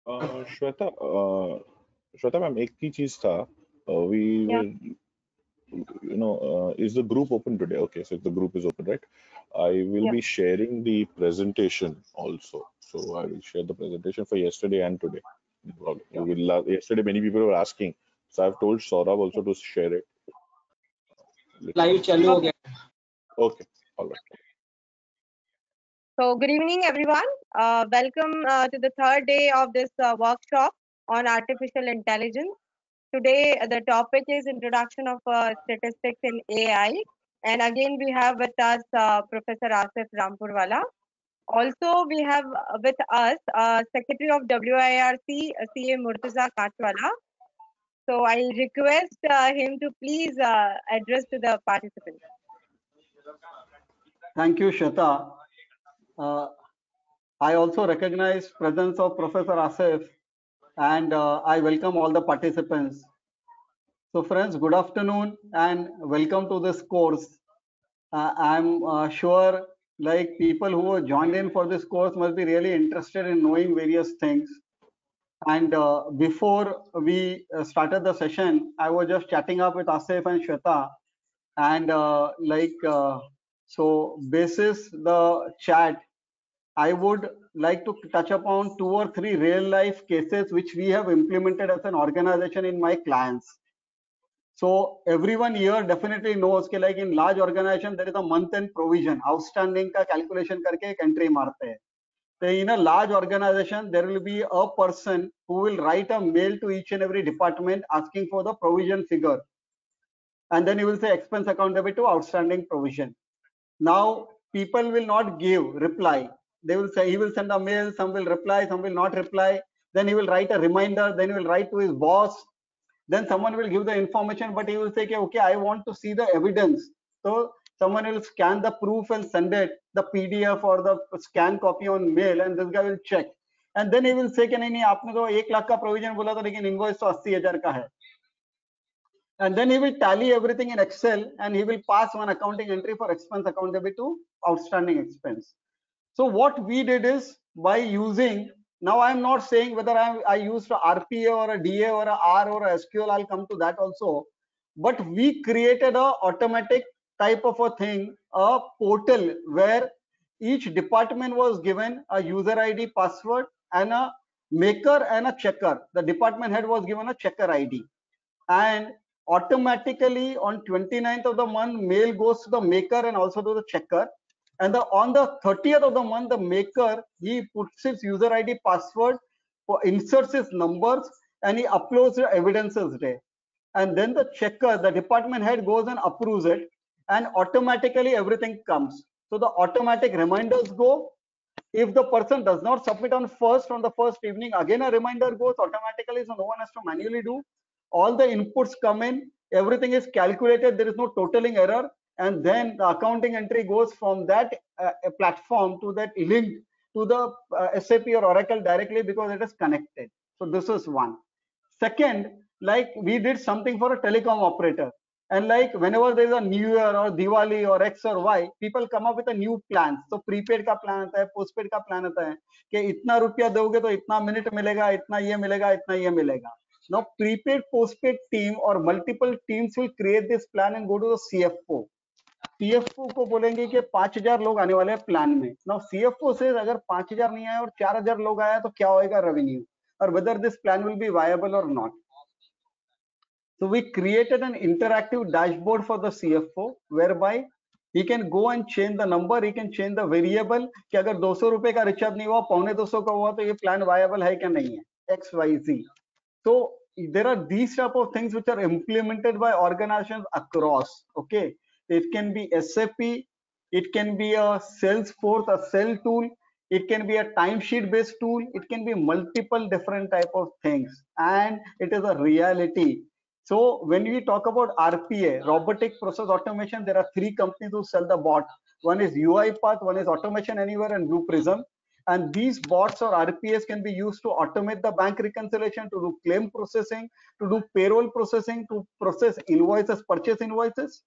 Shweta ma'am, एक ही चीज था. We Yeah. were, is the group open today? Okay, so the group is open, right? I will Yeah. be sharing the presentation also. So I will share the presentation for yesterday and today. No problem. You will, yesterday many people were asking, so I've told Saurabh also to share it. Live चालू हो Okay. गया. Okay, all right. So, good evening, everyone. Welcome to the third day of this workshop on artificial intelligence. Today, the topic is introduction of statistics in AI. And again, we have with us Professor Asif Rampurwala. Also, we have with us Secretary of WIRC, CA Murtaza Katwala. So, I request him to please address to the participants. Thank you, Shweta. I also recognize presence of Professor Asif, and I welcome all the participants. So friends, good afternoon and welcome to this course. I'm sure like people who have joined in for this course must be really interested in knowing various things. And before we started the session, I was just chatting up with Asif and Shweta, and so basis the chat, I would like to touch upon 2 or 3 real life cases which we have implemented as an organization in my clients. So everyone here definitely knows that like in large organization there is a month end provision, outstanding का calculation करके एक entry मारते हैं. So in a large organization there will be a person who will write a mail to each and every department asking for the provision figure, and then he will say expense account debit to outstanding provision. Now people will not give reply. They will say, he will send a mail, some will reply, some will not reply. Then he will write a reminder, then he will write to his boss. Then someone will give the information, but he will say, okay, I want to see the evidence. So someone will scan the proof and send it, the PDF or the scan copy on mail, and this guy will check. And then he will say, नहीं आपने तो 1 लाख का provision बोला था, लेकिन invoice तो 80,000 का है. And then he will tally everything in Excel, and he will pass one accounting entry for expense account debit to outstanding expense. So what we did is, by using, now I am not saying whether I used a RPA or a DA or a R or a SQL, I'll come to that also. But we created a automatic type of a thing, a portal where each department was given a user ID, password, and a maker and a checker. The department head was given a checker ID. And automatically on 29th of the month, mail goes to the maker and also to the checker. And on the 30th of the month, the maker, he puts his user ID, password, inserts his numbers, and he uploads the evidences there. And then the checker, the department head, goes and approves it, and automatically everything comes. So the automatic reminders go. If the person does not submit on the first evening, again a reminder goes automatically, so no one has to manually do. All the inputs come in, everything is calculated, there is no totaling error, and then the accounting entry goes from that platform to that link to the SAP or Oracle directly, because it is connected. So this is one. Second, like we did something for a telecom operator, and like whenever there is a New Year or Diwali or X or Y, people come up with a new plan. So prepaid का plan आता है, postpaid का plan आता है कि इतना रुपया दोगे तो इतना मिनट मिलेगा, इतना ये मिलेगा, इतना ये मिलेगा. Now prepaid postpaid team or multiple teams will create this plan and go to the CFO. CFO को बोलेंगे कि 5,000 लोग आने वाले हैं प्लान में. Now CFO says अगर 5,000 नहीं आए और 4,000 लोग आया तो क्या होएगा revenue, or whether this plan will be viable or not. So we created an interactive dashboard for the CFO whereby he can go and change the number, he can change the variable कि अगर 200 रुपए का recharge नहीं हुआ, 250 का हुआ, तो ये प्लान viable है क्या नहीं है, XYZ. So there are these type of things which are implemented by organizations across. Okay, it can be SAP, it can be a Salesforce, a cell tool, it can be a timesheet based tool, it can be multiple different type of things, and it is a reality. So when we talk about RPA, robotic process automation, there are 3 companies who sell the bot. One is UiPath, one is Automation Anywhere, and Blue Prism. And these bots or RPAs can be used to automate the bank reconciliation, to do claim processing, to do payroll processing, to process invoices, purchase invoices.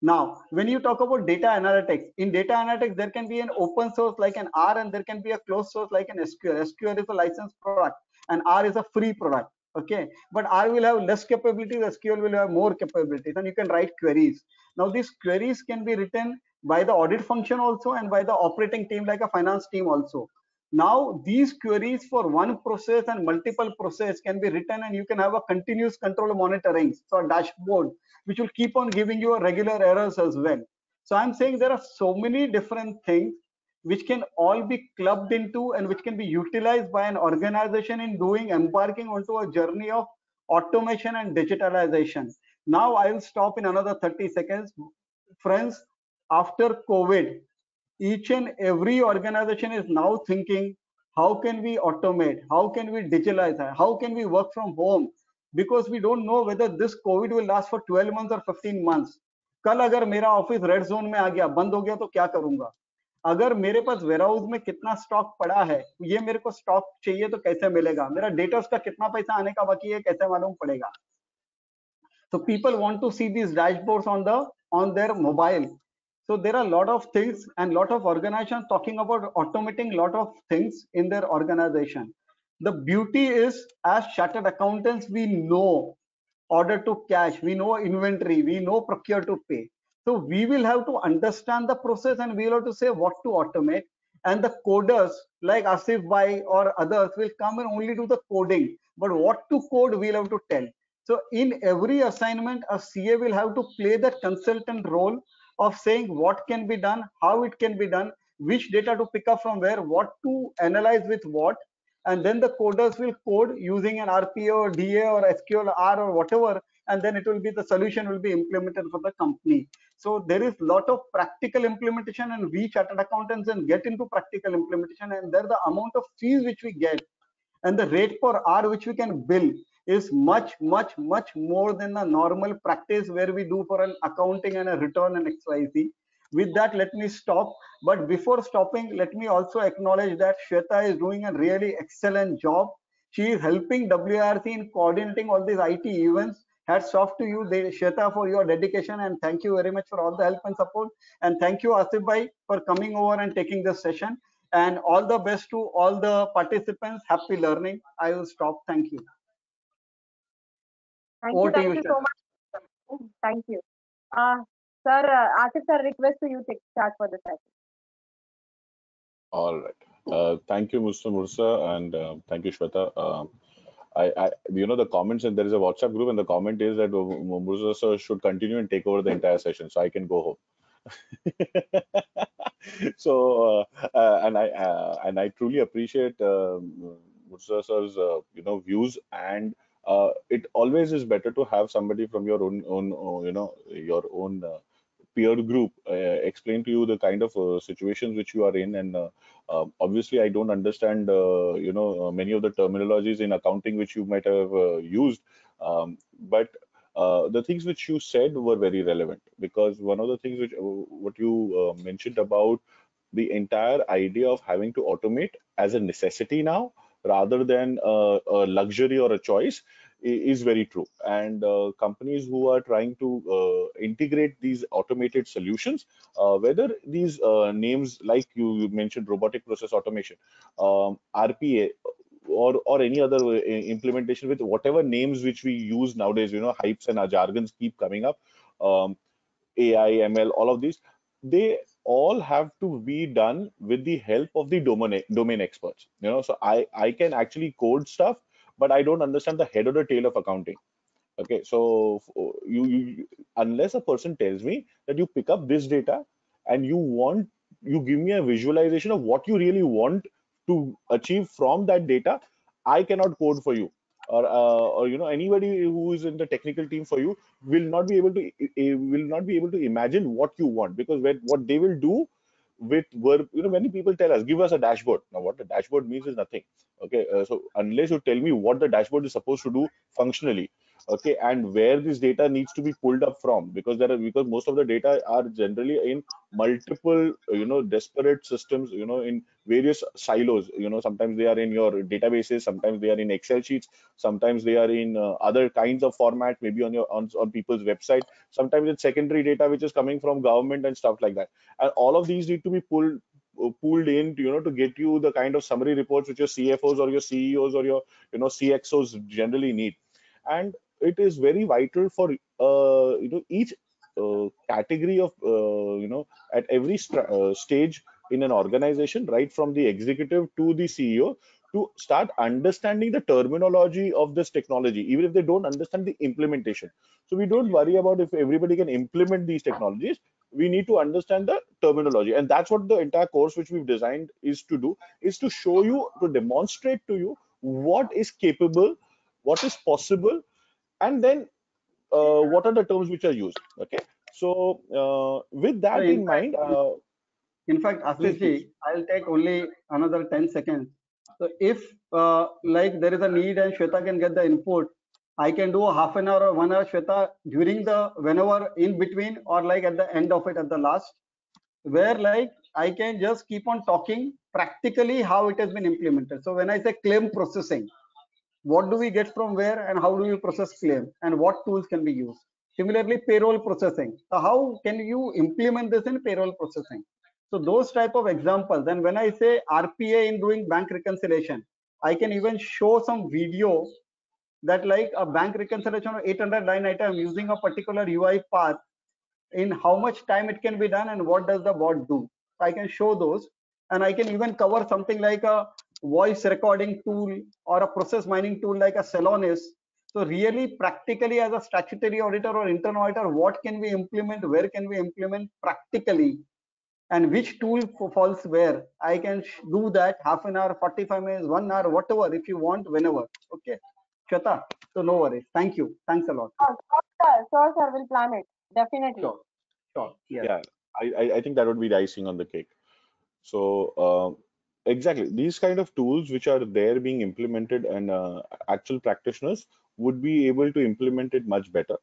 Now, when you talk about data analytics, in data analytics, there can be an open source like an R, and there can be a closed source like an SQL. SQL is a licensed product, and R is a free product. Okay, but R will have less capabilities, SQL will have more capabilities, and you can write queries. Now these queries can be written by the audit function also and by the operating team like a finance team also. Now these queries for one process and multiple process can be written, and you can have a continuous control monitoring, so a dashboard which will keep on giving you a regular errors as well. So I'm saying there are so many different things which can all be clubbed into and which can be utilized by an organization in doing embarking onto a journey of automation and digitalization. Now I will stop in another 30 seconds. Friends, after COVID, each and every organization is now thinking, how can we automate? How can we digitalize? How can we work from home? Because we don't know whether this COVID will last for 12 months or 15 months. कल अगर मेरा office red zone में आ गया, बंद हो गया, तो क्या करूंगा? अगर मेरे पास वेयरहाउस में कितना स्टॉक पड़ा है, ये मेरे को स्टॉक चाहिए तो कैसे मिलेगा? मेरा डेटर्स का कितना पैसा आने का बाकी है, कैसे मालूम पड़ेगा? So people want to see these dashboards on their mobile. So there are a lot of things and lot of organizations talking about automating lot of things in their organization. The beauty is, as chartered accountants, we know order to cash, we know inventory, we know procure to pay. So we will have to understand the process and we will have to say what to automate. And the coders like Asif Bhai or others will come and only do the coding. But what to code, we'll have to tell. So in every assignment, a CA will have to play that consultant role of saying what can be done, how it can be done, which data to pick up from where, what to analyze with what, and then the coders will code using an RPA or DA or SQL R or whatever, and then it will be the solution will be implemented for the company. So there is a lot of practical implementation, and we chartered accountants and get into practical implementation, and there the amount of fees which we get and the rate per hour which we can bill is much more than the normal practice where we do for an accounting and a return and XYZ. With that, let me stop. But before stopping, let me also acknowledge that Shweta is doing a really excellent job. She is helping WRC in coordinating all these IT events. Hats off to you, Shweta, for your dedication, and thank you very much for all the help and support. And thank you, Asif Bhai, for coming over and taking this session. And all the best to all the participants. Happy learning. I will stop. Thank you. Thank you so much. Thank you. Sir, Asif sir, request to you to start for the session. All right. Thank you, Mr. Mursa, and thank you, Shweta. The comments, and there is a WhatsApp group, and the comment is that Mursa sir should continue and take over the entire session, so I can go home. So, and I truly appreciate Mursa sir's views, and it always is better to have somebody from your own your own peer group explain to you the kind of situations which you are in. And obviously I don't understand many of the terminologies in accounting which you might have used, but the things which you said were very relevant, because one of the things which what you mentioned about the entire idea of having to automate as a necessity now rather than a luxury or a choice is very true. And companies who are trying to integrate these automated solutions, whether these names like you mentioned, robotic process automation, RPA, or any other implementation with whatever names which we use nowadays, hypes and jargons keep coming up, AI, ML, all of these, they all have to be done with the help of the domain experts. So I can actually code stuff, but I don't understand the head or the tail of accounting. Okay, so you unless a person tells me that you pick up this data and you give me a visualization of what you really want to achieve from that data, I cannot code for you. Or anybody who is in the technical team for you will not be able to imagine what you want, because what they will do with work, many people tell us, give us a dashboard. Now what the dashboard means is nothing. Okay, so unless you tell me what the dashboard is supposed to do functionally, okay, and where this data needs to be pulled up from, because most of the data are generally in multiple disparate systems, in various silos. Sometimes they are in your databases, sometimes they are in Excel sheets, sometimes they are in other kinds of format, maybe on people's website, sometimes it's secondary data which is coming from government and stuff like that, and all of these need to be pulled pooled in to, to get you the kind of summary reports which your CFOs or your CEOs or your CXOs generally need. And it is very vital for each category of at every stage in an organization, right from the executive to the CEO, to start understanding the terminology of this technology, even if they don't understand the implementation. So we don't worry about if everybody can implement these technologies. We need to understand the terminology, and that's what the entire course which we've designed is to do, is to show you, to demonstrate to you what is capable, what is possible, and then what are the terms which are used. Okay, so with So that in mind, in fact, please, Ashish please. ji, I'll take only another 10 seconds. So if like there is a need and Shweta can get the input, I can do a half an hour or 1 hour, Shweta, during the whenever in between or like at the end of it at the last, where like I can just keep on talking practically how it has been implemented. So when I say claim processing, what do we get from where and how do you process claim and what tools can be used? Similarly, payroll processing. So how can you implement this in payroll processing? So those type of examples. And when I say RPA in doing bank reconciliation, I can even show some video that like a bank reconciliation of 800 line item using a particular UI path, in how much time it can be done and what does the bot do. So I can show those, and I can even cover something like a voice recording tool or a process mining tool like a Celonis. So really practically as a statutory auditor or internal auditor, what can we implement, where can we implement practically, and which tool falls where. I can do that half an hour, 45 minutes, 1 hour, whatever, if you want, whenever. Okay, Shweta, so no worries. Thank you. Thanks a lot. Sure, sir. We'll plan it. Definitely. Sure, sure. Yes. Yeah, I think that would be the icing on the cake. So exactly, these kind of tools which are there being implemented, and actual practitioners would be able to implement it much better.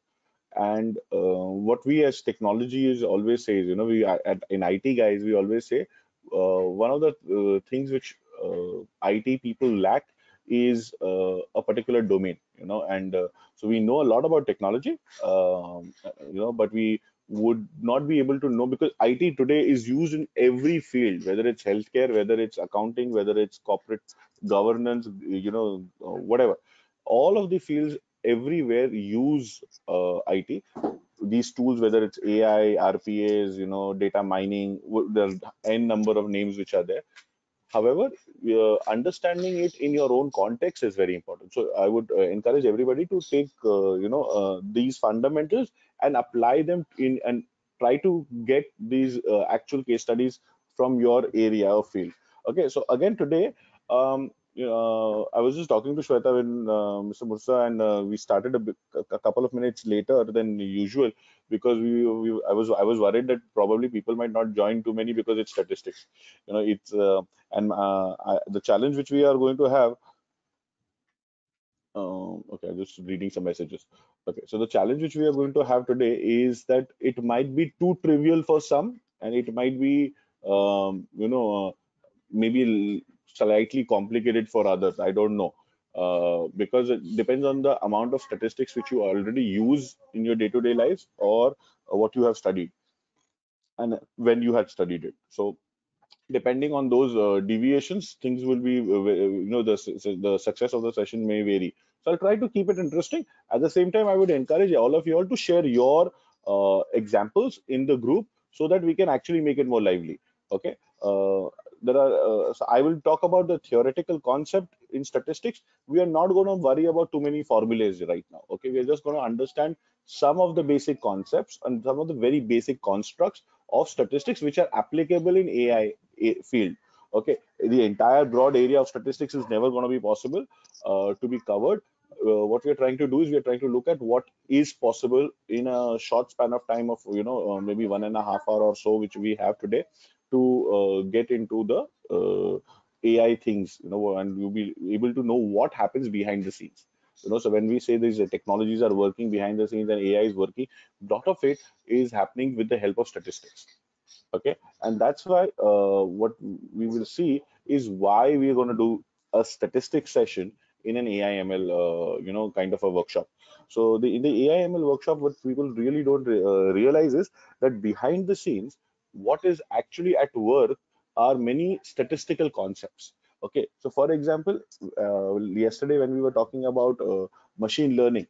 And what we as technology is always says, we in IT guys, we always say one of the things which IT people lack is a particular domain, and so we know a lot about technology, but we would not be able to know, because IT today is used in every field, whether it's healthcare, whether it's accounting, whether it's corporate governance, whatever. All of the fields everywhere use IT. These tools, whether it's AI, RPAs, data mining, there's n number of names which are there. However, understanding it in your own context is very important. So I would encourage everybody to take, these fundamentals and apply them in, and try to get these actual case studies from your area of field. Okay, so again today, I was just talking to Shweta when Mr. Mursa, and we started a couple of minutes later than usual, because I was worried that probably people might not join too many because it's statistics. It's and the challenge which we are going to have. Okay, I'm just reading some messages. Okay, so the challenge which we are going to have today is that it might be too trivial for some, and it might be, maybe slightly complicated for others. I don't know. Because it depends on the amount of statistics which you already use in your day-to-day lives, or what you have studied and when you had studied it. So depending on those deviations, things will be, the success of the session may vary. So I'll try to keep it interesting. At the same time, I would encourage all of you all to share your examples in the group, so that we can actually make it more lively. Okay. So I will talk about the theoretical concept in statistics. We are not going to worry about too many formulas right now. Okay, we are just going to understand some of the basic concepts and some of the very basic constructs of statistics which are applicable in AI field. Okay, the entire broad area of statistics is never going to be possible to be covered. What we are trying to do is we are trying to look at what is possible in a short span of time of, maybe 1.5 hour or so, which we have today, to get into the AI things, and you'll be able to know what happens behind the scenes. So when we say these technologies are working behind the scenes and AI is working, a lot of it is happening with the help of statistics. Okay, and that's why what we will see is why we're going to do a statistics session in an AIML, kind of a workshop. So in the AIML workshop, what people really don't, realize is that behind the scenes, what is actually at work, are many statistical concepts. Okay, so for example, yesterday when we were talking about machine learning,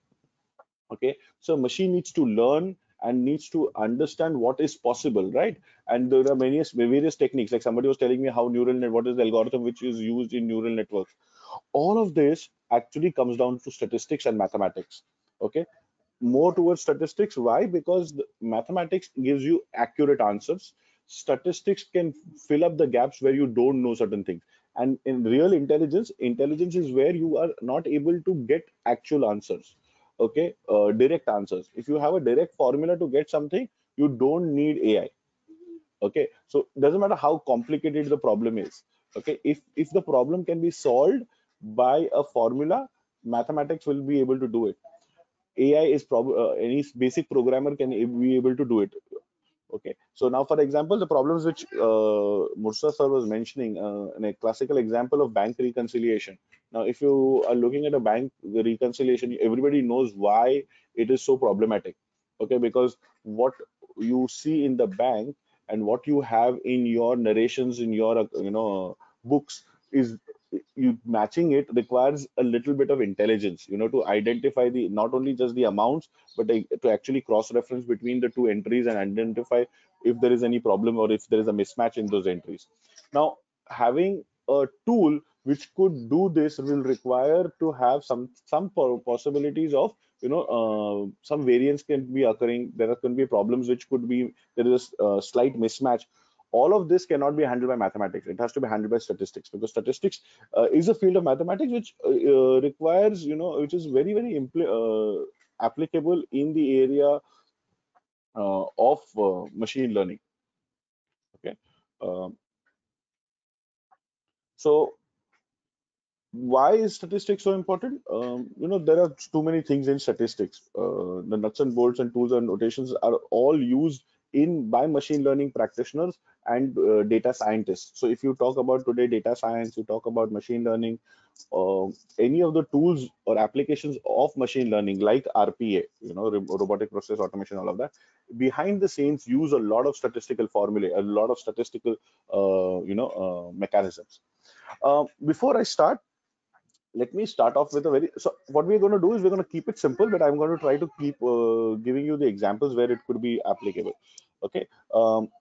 okay, so machine needs to learn and needs to understand what is possible, right? And there are many various techniques, like somebody was telling me how what is the algorithm which is used in neural networks. All of this actually comes down to statistics and mathematics. Okay, more towards statistics. Why? Because mathematics gives you accurate answers. Statistics can fill up the gaps where you don't know certain things. And in real intelligence, intelligence is where you are not able to get actual answers. Okay, direct answers. If you have a direct formula to get something, you don't need AI. Okay, so doesn't matter how complicated the problem is. Okay, if the problem can be solved by a formula, mathematics will be able to do it. AI is any basic programmer can be able to do it. Okay, so now for example, the problems which Mursa sir was mentioning, in a classical example of bank reconciliation. Now, if you are looking at a bank reconciliation, everybody knows why it is so problematic. Okay, because what you see in the bank and what you have in your narrations in your books is, you matching it requires a little bit of intelligence, to identify the not only just the amounts, but to actually cross reference between the two entries and identify if there is any problem or if there is a mismatch in those entries. Now, having a tool which could do this will require to have some possibilities of, some variance can be occurring. There can be problems which could be, there is a slight mismatch. All of this cannot be handled by mathematics. It has to be handled by statistics, because statistics is a field of mathematics which requires, which is very, very applicable in the area of machine learning. Okay, um, so why is statistics so important? There are too many things in statistics. The nuts and bolts and tools and notations are all used in by machine learning practitioners and data scientists. So if you talk about today data science, you talk about machine learning, any of the tools or applications of machine learning like RPA, robotic process automation, all of that, behind the scenes use a lot of statistical formulae, a lot of statistical, mechanisms. Before I start, let me start off with a very, so what we're going to do is we're going to keep it simple, but I'm going to try to keep giving you the examples where it could be applicable. Okay,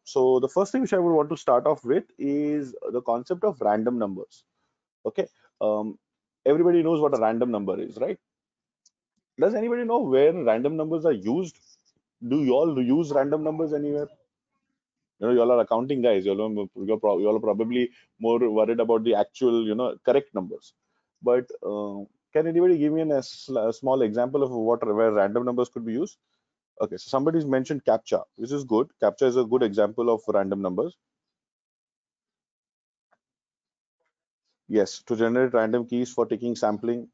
so the first thing which I would want to start off with is the concept of random numbers. Okay, um, everybody knows what a random number is, right? Does anybody know where random numbers are used? Do you all use random numbers anywhere? Y'all are accounting guys. Y'all are probably more worried about the actual, correct numbers. But can anybody give me a small example of where random numbers could be used? Okay, so somebody's mentioned CAPTCHA, which is good. CAPTCHA is a good example of random numbers. Yes, to generate random keys for taking sampling.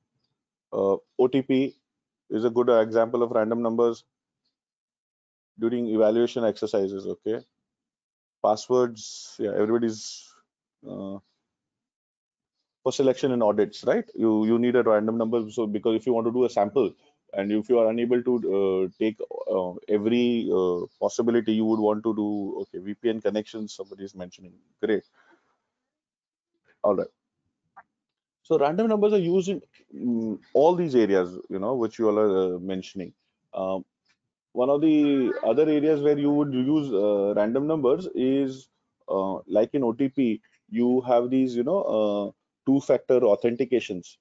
OTP is a good example of random numbers during evaluation exercises. Okay, passwords. Yeah, everybody's uh, for selection and audits, right? You need a random number. So because if you want to do a sample and if you are unable to take every possibility, you would want to do, okay, VPN connections. Somebody is mentioning. Great. All right. So random numbers are used in all these areas, which you all are mentioning. Um, One of the other areas where you would use random numbers is like in OTP, you have these, two-factor authentications,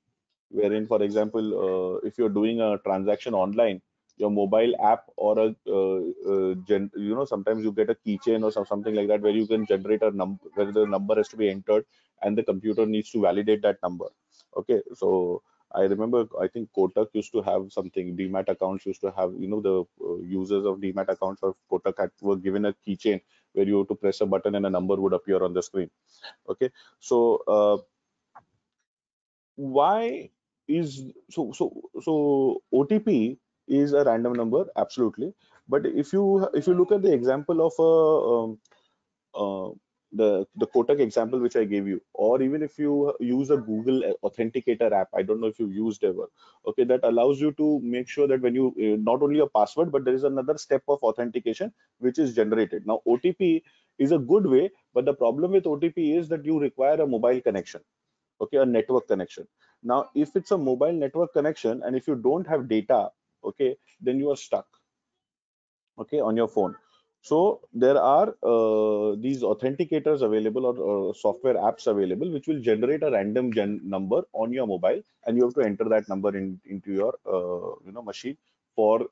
wherein, for example, if you're doing a transaction online, your mobile app or sometimes you get a keychain or something like that where you can generate a number, where the number has to be entered and the computer needs to validate that number. Okay, so I remember, I think Kotak used to have something, Demat accounts used to have, the users of Demat accounts of Kotak were given a keychain where you have to press a button and a number would appear on the screen. Okay, so why is so OTP is a random number, absolutely. But if you look at the example of a the Kotak example which I gave you, or even if you use a Google Authenticator app, I don't know if you've used ever, okay, that allows you to make sure that when you not only a password, but there is another step of authentication which is generated. Now, OTP is a good way, but the problem with OTP is that you require a mobile connection, okay, a network connection. Now, if it's a mobile network connection and if you don't have data, okay, then you are stuck, okay, on your phone. So there are these authenticators available, or software apps available, which will generate a random number on your mobile, and you have to enter that number into your machine for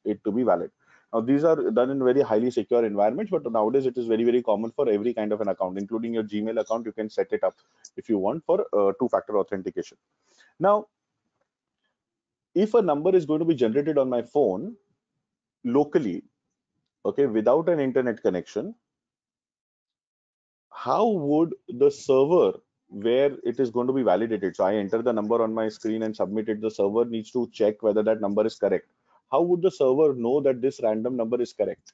it to be valid. Now these are done in very highly secure environments, but nowadays it is very, very common for every kind of an account, including your Gmail account. You can set it up if you want for two-factor authentication. Now, if a number is going to be generated on my phone locally, okay, without an internet connection, how would the server where it is going to be validated? So I enter the number on my screen and submit it. The server needs to check whether that number is correct. How would the server know that this random number is correct?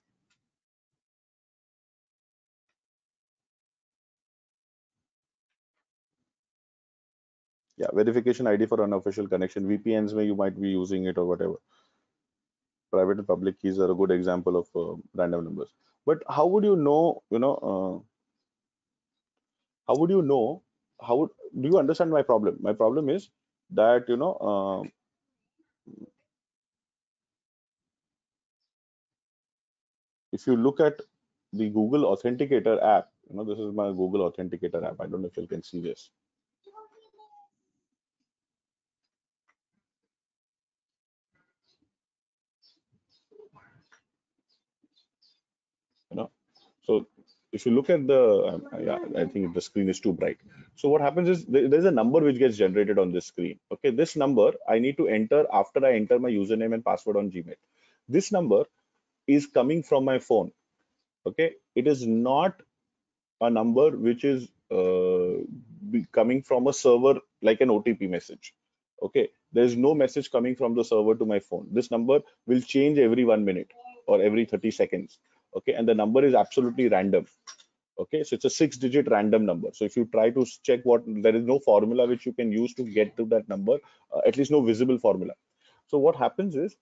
Yeah, verification ID for unofficial connection. VPNs, where you might be using it or whatever. Private and public keys are a good example of random numbers. But how would you know, how would you know, do you understand my problem? My problem is that, if you look at the Google Authenticator app, this is my Google Authenticator app. I don't know if you can see this. So if you look at the, yeah, I think the screen is too bright. So what happens is there's a number which gets generated on this screen. Okay, this number I need to enter after I enter my username and password on Gmail. This number is coming from my phone. Okay, it is not a number which is coming from a server like an OTP message. Okay, there's no message coming from the server to my phone. This number will change every 1 minute or every 30 seconds. Okay, and the number is absolutely random. Okay, so it's a 6-digit random number. So if you try to check there is no formula which you can use to get to that number, at least no visible formula. So what happens is,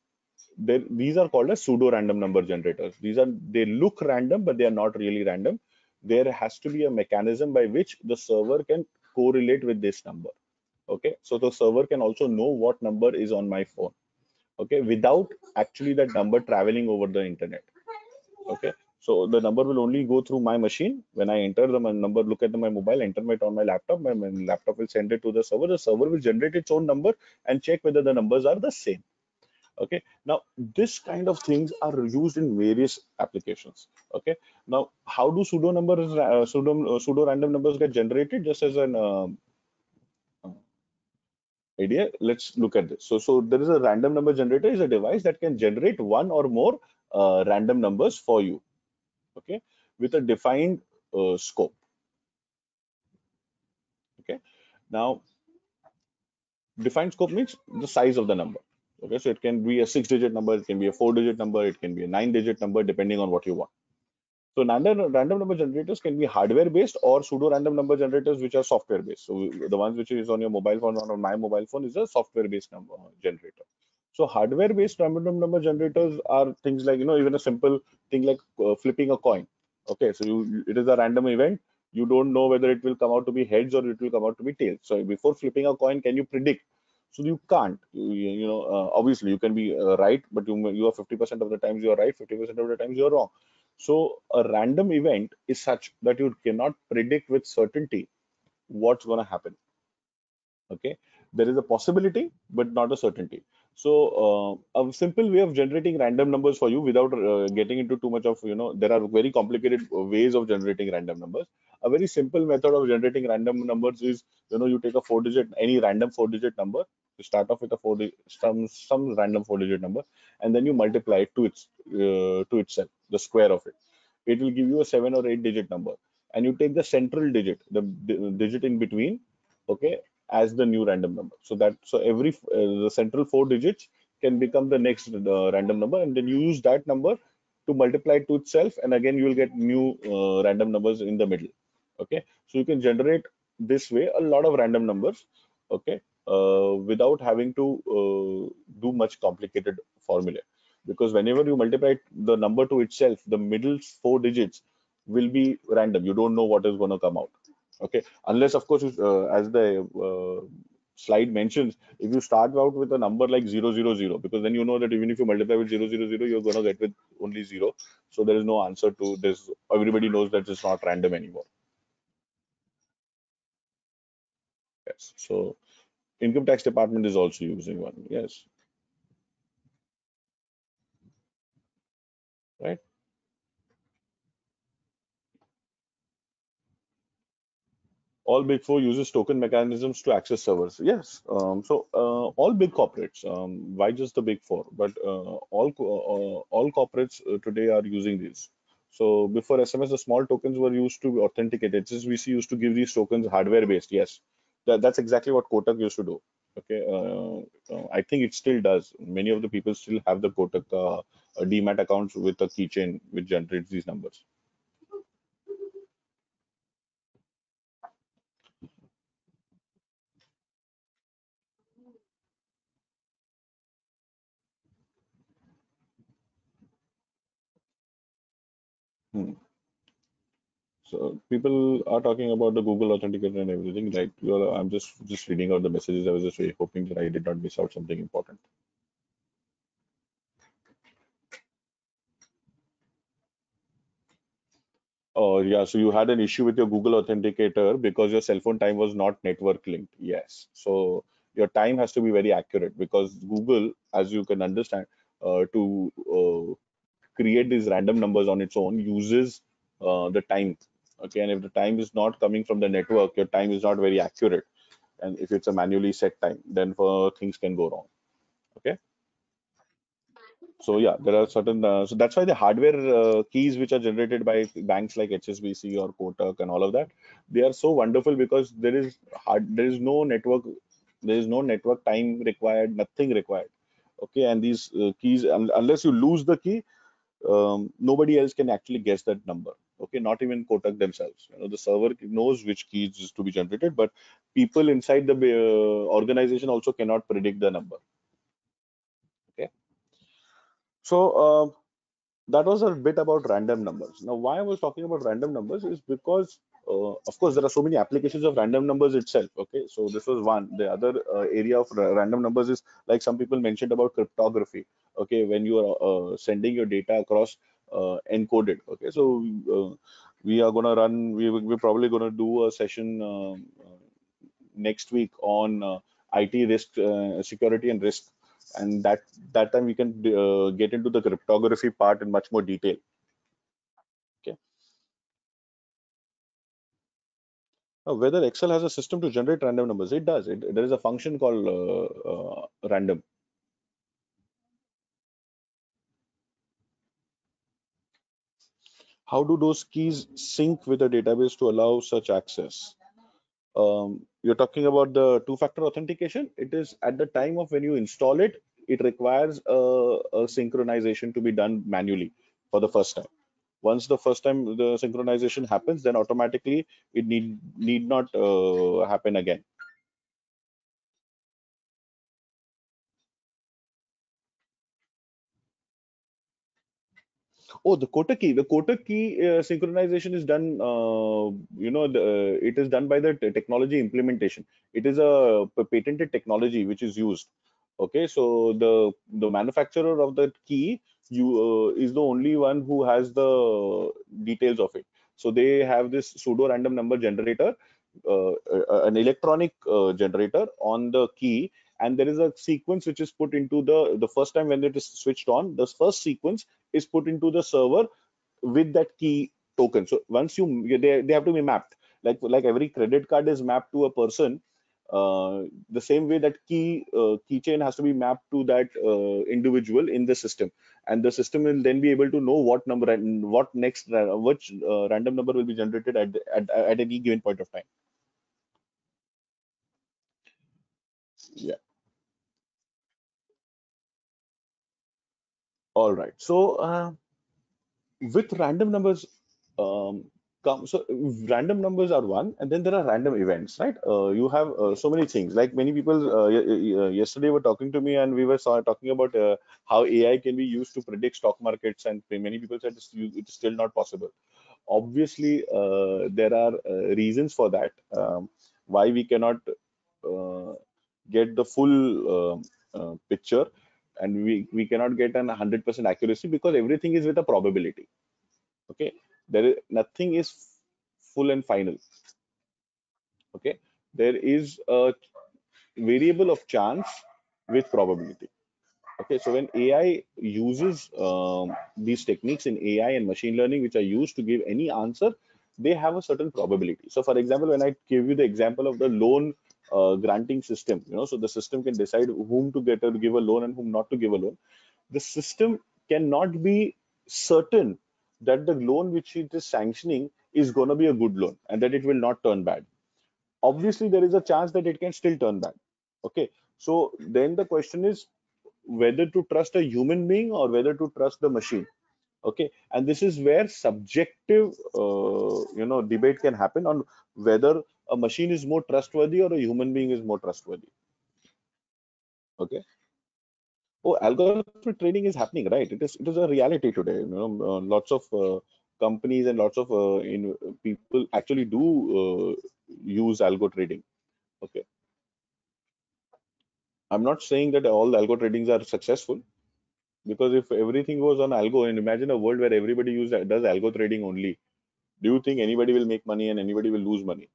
these are called as pseudo random number generators. They look random, but they are not really random. There has to be a mechanism by which the server can correlate with this number. Okay, so the server can also know what number is on my phone, okay, without actually that number traveling over the internet. Okay, so the number will only go through my machine. When I enter the number, look at my mobile, enter it on my laptop laptop will send it to the server. The server will generate its own number and check whether the numbers are the same. Okay, now this kind of things are used in various applications. Okay, now how do pseudo random numbers get generated? Just as an idea, let's look at this. So there is a random number generator is a device that can generate one or more random numbers for you, okay, with a defined scope. Okay, now defined scope means the size of the number. Okay, so it can be a 6-digit number, it can be a 4-digit number, it can be a 9-digit number, depending on what you want. So random number generators can be hardware based or pseudo random number generators which are software based. So the ones which is on your mobile phone or on my mobile phone is a software based number generator. So hardware based random number generators are things like, even a simple thing like flipping a coin. Okay, so it is a random event. You don't know whether it will come out to be heads or it will come out to be tails. So before flipping a coin, can you predict? So you can't. Obviously you can be right, but you are 50% of the times you are right, 50% of the times you are wrong. So a random event is such that you cannot predict with certainty what's going to happen. Okay, there is a possibility, but not a certainty. So a simple way of generating random numbers for you without getting into too much of, there are very complicated ways of generating random numbers. A very simple method of generating random numbers is, you take a 4-digit, any random 4-digit number. You start off with a some random 4-digit number, and then you multiply it to itself, the square of it. It will give you a 7 or 8-digit number, and you take the central digit, the digit in between, okay, as the new random number. So every the central 4 digits can become the next random number, and then you use that number to multiply it to itself, and again you will get new random numbers in the middle. Okay, so you can generate this way a lot of random numbers. Okay, without having to do much complicated formula, because whenever you multiply the number to itself, the middle four digits will be random. You don't know what is going to come out. Okay, unless of course, as the slide mentions, if you start out with a number like 000, because then you know that even if you multiply with 000, you're going to get with only zero. So there is no answer to this. Everybody knows that it's not random anymore. Yes. So income tax department is also using one. Yes. Right. All Big Four uses token mechanisms to access servers. Yes. All big corporates. Why just the Big Four? But all corporates today are using these. So before SMS, the small tokens were used to authenticate. HSBC used to give these tokens hardware based. Yes, that's exactly what Kotak used to do. Okay, I think it still does. Many of the people still have the Kotak demat accounts with a keychain which generates these numbers. Hmm. So people are talking about the Google Authenticator and everything. Like, I'm just reading out the messages. I was just really hoping that I did not miss out something important. Oh, yeah. So you had an issue with your Google Authenticator because your cell phone time was not network linked. Yes. So your time has to be very accurate because Google, as you can understand, to create these random numbers on its own uses the time. Okay. And if the time is not coming from the network, your time is not very accurate. And if it's a manually set time, then things can go wrong. Okay. So yeah, there are certain. So that's why the hardware keys which are generated by banks like HSBC or Kotak and all of that, they are so wonderful because there is no network, there is no network time required, nothing required. Okay, and these keys, unless you lose the key, nobody else can actually guess that number. Okay, not even Kotak themselves. You know, the server knows which keys is to be generated, but people inside the organization also cannot predict the number. Okay, so. That was a bit about random numbers. Now, why I was talking about random numbers is because, of course, there are so many applications of random numbers itself. Okay, so this was one. The other area of random numbers is like some people mentioned about cryptography. Okay, when you are sending your data across encoded. Okay, so we are gonna run. We're probably gonna do a session next week on IT risk, security and risk, and that time we can get into the cryptography part in much more detail. Okay. Whether Excel has a system to generate random numbers, it does. There is a function called random. How do those keys sync with the database to allow such access? You're talking about the two-factor authentication. It is at the time of when you install it, it requires a synchronization to be done manually for the first time. Once the first time the synchronization happens, then automatically it need not happen again. Oh, the Kotak key. The Kotak key synchronization is done. It is done by the technology implementation. It is a patented technology which is used. Okay, so the manufacturer of the key is the only one who has the details of it. So they have this pseudo random number generator, an electronic generator on the key, and there is a sequence which is put into the first time when it is switched on. The first sequence is put into the server with that key token. So once they have to be mapped, like every credit card is mapped to a person. The same way that keychain has to be mapped to that individual in the system, and the system will then be able to know what number and what next which random number will be generated at any given point of time. Yeah. All right. So with random numbers, um, come. So random numbers are one, and then there are random events, right? You have so many things. Like many people yesterday were talking to me, and we were talking about how AI can be used to predict stock markets, and many people said it's still not possible. Obviously, there are reasons for that. Why we cannot uh, get the full picture, and we cannot get an 100% accuracy, because everything is with a probability. Okay, there is nothing is full and final. Okay, there is a variable of chance with probability. Okay, so when AI uses these techniques in AI and machine learning, which are used to give any answer, they have a certain probability. So, for example, when I give you the example of the loan granting system, so the system can decide whom to give a loan and whom not to give a loan. The system cannot be certain that the loan which it is sanctioning is going to be a good loan and that it will not turn bad. Obviously, there is a chance that it can still turn bad. Okay, so then the question is whether to trust a human being or whether to trust the machine. Okay, and this is where subjective debate can happen on whether a machine is more trustworthy or a human being is more trustworthy. Okay. Oh, algorithmic trading is happening, right? It is a reality today. Lots of companies and lots of people actually do use algo trading. Okay, I'm not saying that all algo tradings are successful, because if everything was on algo, and imagine a world where everybody does algo trading only, do you think anybody will make money and anybody will lose money?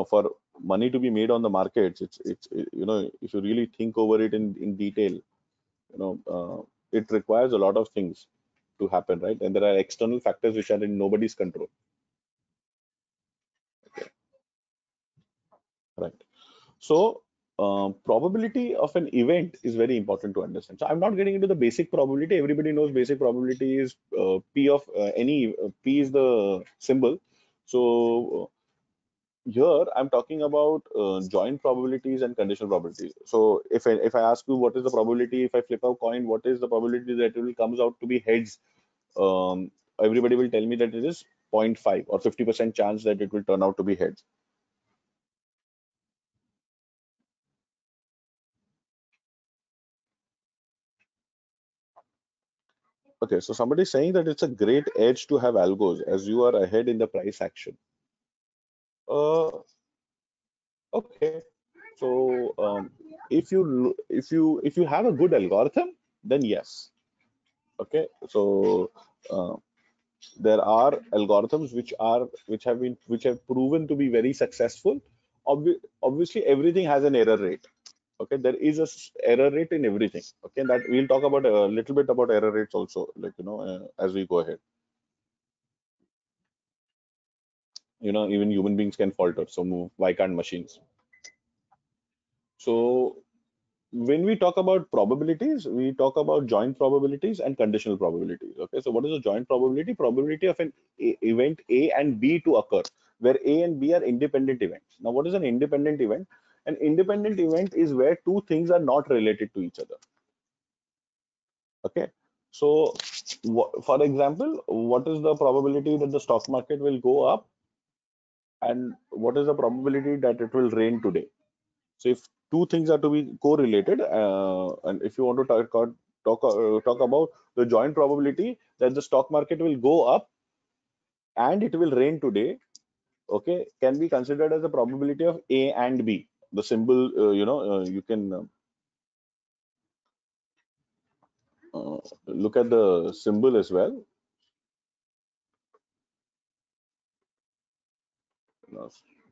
For money to be made on the markets, if you really think over it in detail, it requires a lot of things to happen, right? And there are external factors which are in nobody's control, right? So probability of an event is very important to understand. So I'm not getting into the basic probability. Everybody knows basic probability is P of any P is the symbol. So here I'm talking about joint probabilities and conditional probabilities. So if I ask you what is the probability if I flip a coin, what is the probability that it will comes out to be heads? Everybody will tell me that it is 0.5 or 50% chance that it will turn out to be heads. Okay, so somebody is saying that it's a great edge to have algos as you are ahead in the price action. Okay, so if you have a good algorithm, then yes. Okay, so uh, there are algorithms which have proven to be very successful. Obviously, everything has an error rate. Okay, there is a error rate in everything. Okay, that we'll talk about a little bit about error rates also, like as we go ahead. Even human beings can falter, so why can't machines? So when we talk about probabilities, we talk about joint probabilities and conditional probabilities. Okay, so what is a joint probability? Probability of an event A and B to occur, where A and B are independent events. Now, what is an independent event? An independent event is where two things are not related to each other. Okay, so for example, what is the probability that the stock market will go up, and what is the probability that it will rain today? So if two things are to be correlated, and if you want to talk about the joint probability that the stock market will go up and it will rain today, okay, can be considered as a probability of A and B. The symbol, you can look at the symbol as well. No,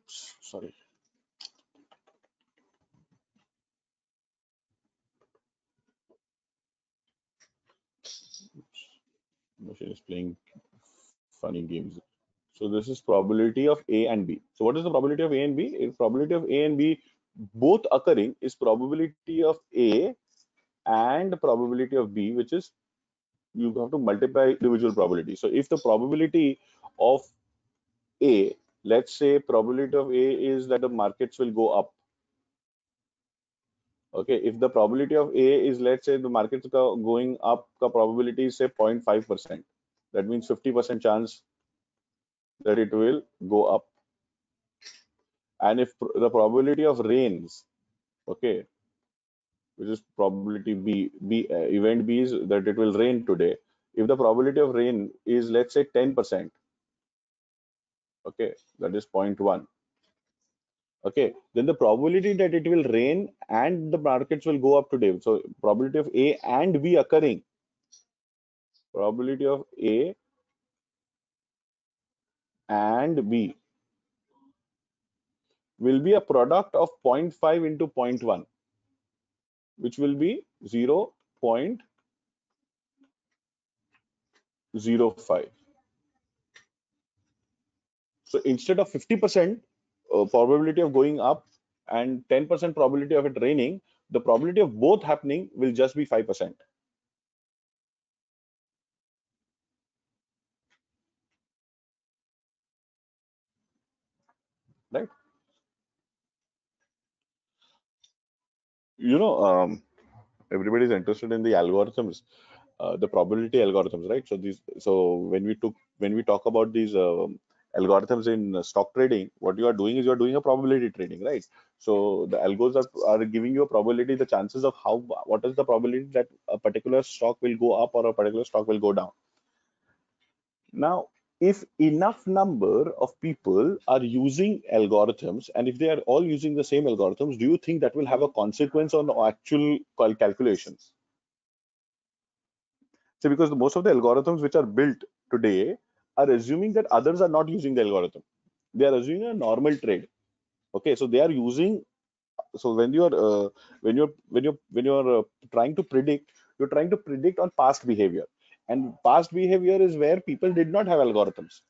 sorry. Machine is playing funny games. So this is probability of A and B. So what is the probability of A and B? If probability of A and B both occurring is probability of A and probability of B, which is you have to multiply individual probability. So if the probability of A, let's say probability of A is that the markets will go up. Okay, if the probability of A is, let's say the markets going up, the probability is say 0.5%. That means 50% chance that it will go up. And if the probability of rains, okay, which is probability event B is that it will rain today. If the probability of rain is, let's say, 10%, okay, that is 0.1. Okay, then the probability that it will rain and the markets will go up today. So probability of A and B occurring, probability of A and B will be a product of 0.5 into 0.1, which will be 0.05. So instead of 50% probability of going up and 10% probability of it raining, the probability of both happening will just be 5%. Right? You know, everybody is interested in the algorithms, the probability algorithms, right? So when we talk about these algorithms in stock trading, what you are doing is you are doing a probability trading, right? So the algos are giving you a probability, the chances of what is the probability that a particular stock will go up or a particular stock will go down. Now, if enough number of people are using algorithms, and if they are all using the same algorithms, do you think that will have a consequence on actual calculations? So because most of the algorithms which are built today are assuming that others are not using the algorithm. They are assuming a normal trade. Okay, so they are using. So when you're trying to predict, you're trying to predict on past behavior, and past behavior is where people did not have algorithms.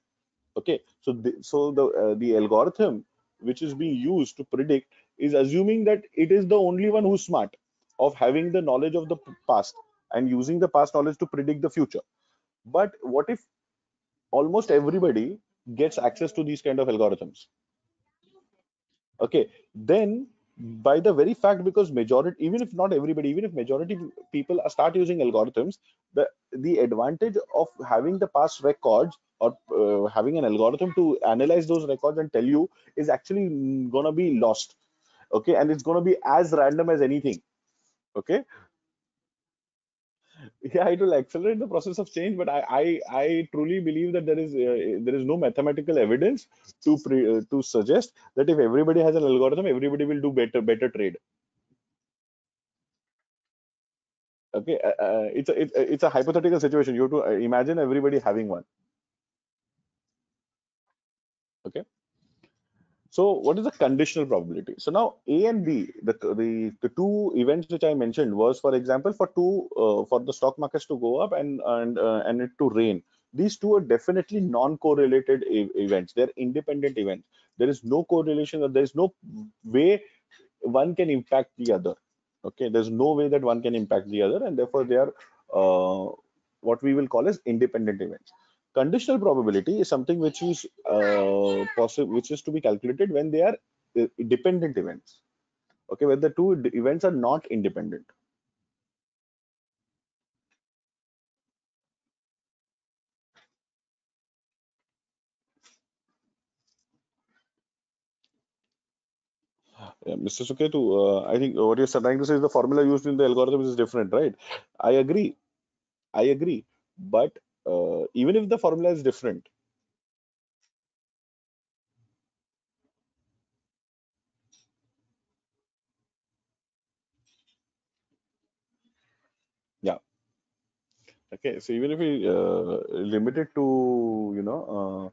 Okay, so the algorithm which is being used to predict is assuming that it is the only one who's smart of having the knowledge of the past and using the past knowledge to predict the future. But what if almost everybody gets access to these kind of algorithms? Okay, then by the very fact, because majority, even if not everybody, even if majority people start using algorithms, the advantage of having the past records or having an algorithm to analyze those records and tell you is actually gonna be lost. Okay, and it's gonna be as random as anything. Okay, yeah, it will accelerate the process of change, but I truly believe that there is no mathematical evidence to suggest that if everybody has an algorithm, everybody will do better trade. Okay, it's a hypothetical situation. You have to imagine everybody having one. Okay, so what is the conditional probability? So now A and B, the two events which I mentioned was, for example, for the stock markets to go up and it to rain. These two are definitely non-correlated events. They're independent events. There is no correlation, or there is no way one can impact the other. Okay, there's no way that one can impact the other, and therefore they are what we will call as independent events. Conditional probability is something which is possible, which is to be calculated when they are dependent events. Okay, when the two events are not independent. Yeah, Mr. Suketu, I think what you're trying to say is the formula used in the algorithm is different, right? I agree. I agree. But even if the formula is different, yeah. Okay, so even if we limit it to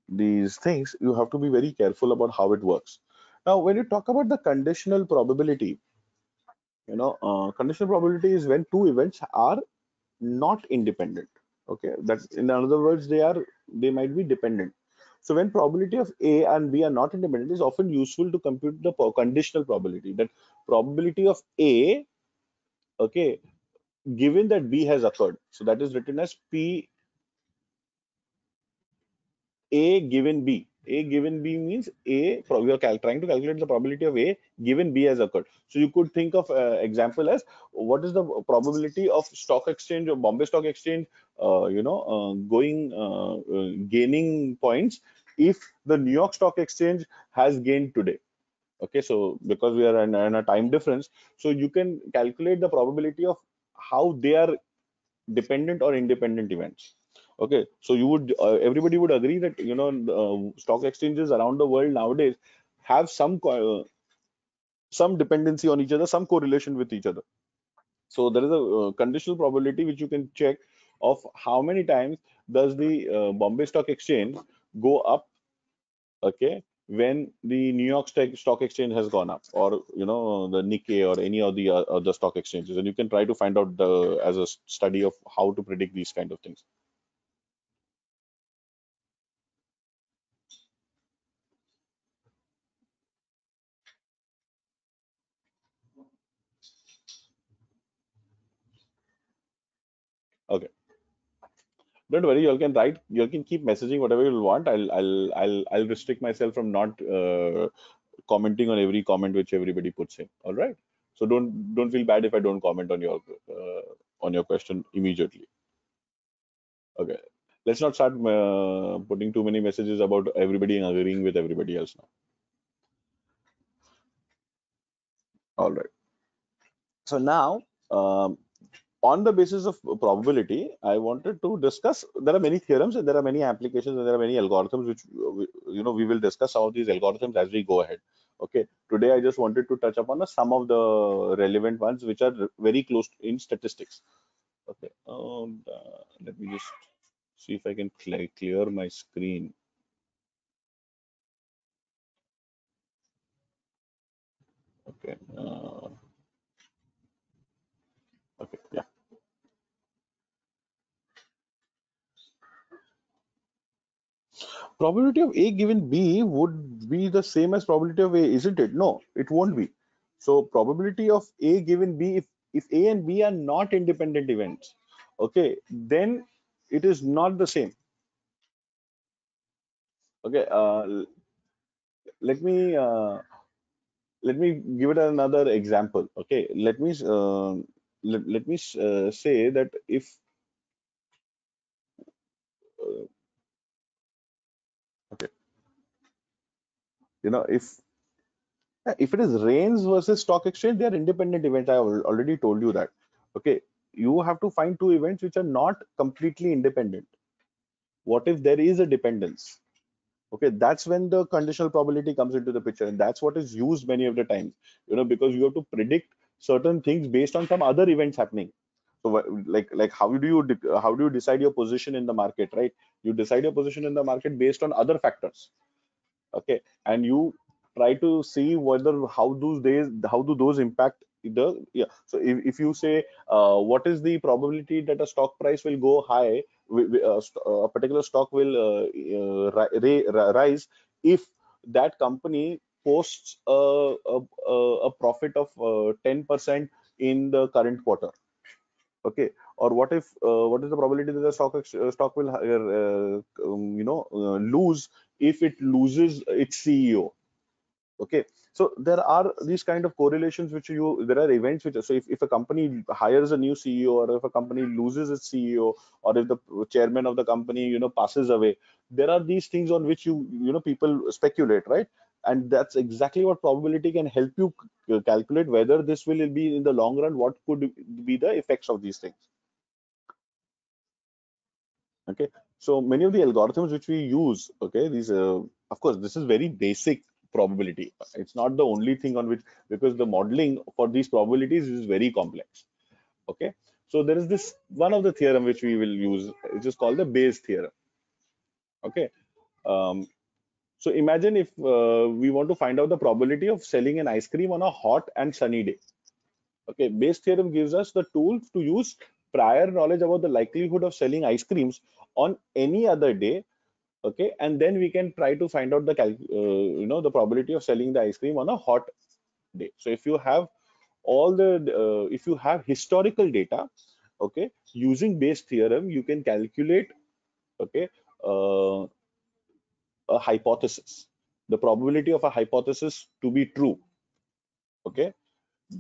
these things, you have to be very careful about how it works. Now, when you talk about the conditional probability, conditional probability is when two events are not independent. Okay, that in other words, they might be dependent. So when probability of A and B are not independent, is often useful to compute the conditional probability. That probability of A, okay, given that B has occurred. So that is written as P A given B. A given B means we are trying to calculate the probability of A given B has occurred. So you could think of example as what is the probability of stock exchange or Bombay Stock Exchange, gaining points if the New York Stock Exchange has gained today. Okay, so because we are in a time difference, so you can calculate the probability of how they are dependent or independent events. Okay, so you would everybody would agree that stock exchanges around the world nowadays have some dependency on each other, some correlation with each other. So there is a conditional probability which you can check of how many times does the Bombay Stock Exchange go up, okay, when the New York Stock Exchange has gone up, or the Nikkei or any of the other stock exchanges, and you can try to find out as a study of how to predict these kind of things. Okay, don't worry, you all can write, you all can keep messaging whatever you want. I'll restrict myself from not commenting on every comment which everybody puts in. All right, so don't feel bad if I don't comment on your question immediately. Okay, let's not start putting too many messages about everybody agreeing with everybody else now. All right. So now, on the basis of probability, I wanted to discuss. There are many theorems and there are many applications and there are many algorithms which we will discuss some of these algorithms as we go ahead. Okay. Today, I just wanted to touch upon some of the relevant ones which are very close in statistics. Okay. Let me just see if I can clear my screen. Okay. Okay. Yeah. Probability of A given B would be the same as probability of A, isn't it? No, it won't be. So probability of A given B, if A and B are not independent events, okay, then it is not the same. Okay, let me let me give it another example. Okay, let me say that if uh, okay, if it is Rains versus stock exchange, they are independent events. I already told you that. Okay, you have to find two events which are not completely independent. What if there is a dependence? Okay, that's when the conditional probability comes into the picture, and that's what is used many of the times. Because you have to predict certain things based on some other events happening. So, like how do you decide your position in the market, right? You decide your position in the market based on other factors. Okay, and you try to see whether how do those impact the, yeah. So if you say what is the probability that a stock price will go high, a particular stock will rise if that company posts a profit of 10% in the current quarter. Okay, or what is the probability that the stock will lose if it loses its CEO? Okay, so there are these kind of correlations which there are events which, so if a company hires a new CEO, or if a company loses its CEO, or if the chairman of the company passes away, there are these things on which people speculate, right? And that's exactly what probability can help you calculate whether this will be in the long run, what could be the effects of these things. Okay, so many of the algorithms which we use, okay, these of course this is very basic probability. It's not the only thing on which, because the modeling for these probabilities is very complex. Okay, so there is this one of the theorem which we will use, which is called the Bayes theorem. Okay, um, so imagine if we want to find out the probability of selling an ice cream on a hot and sunny day. Okay, Bayes theorem gives us the tools to use prior knowledge about the likelihood of selling ice creams on any other day. Okay, and then we can try to find out the probability of selling the ice cream on a hot day. So if you have if you have historical data, okay, using Bayes theorem you can calculate, okay, uh, a hypothesis, the probability of a hypothesis to be true. Okay,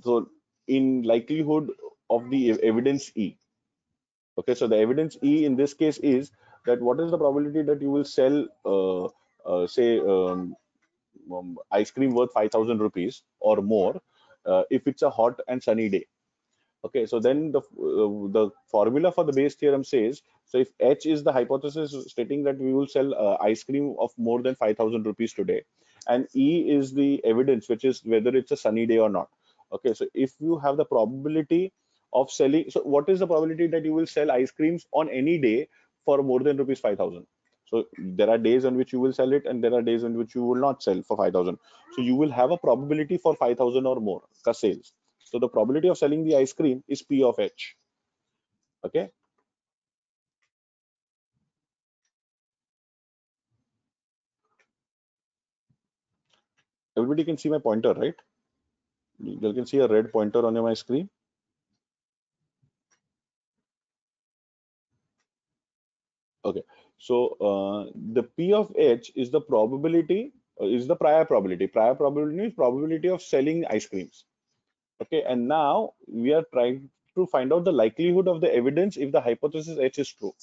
so in likelihood of the evidence E. Okay, so the evidence E in this case is that what is the probability that you will sell, say, ice cream worth 5,000 rupees or more if it's a hot and sunny day. Okay, so then the formula for the Bayes theorem says, so if H is the hypothesis stating that we will sell ice cream of more than 5,000 rupees today, and E is the evidence, which is whether it's a sunny day or not. Okay, so if you have the probability of selling, so what is the probability that you will sell ice creams on any day for more than rupees 5,000? So there are days on which you will sell it, and there are days on which you will not sell for 5,000. So you will have a probability for 5,000 or more ka sales. So the probability of selling the ice cream is P of H. Okay. Everybody can see my pointer, right? You can see a red pointer on my screen. Okay. So the P of H is the probability, is the prior probability. Prior probability is probability of selling ice creams. Okay. And now we are trying to find out the likelihood of the evidence if the hypothesis H is true.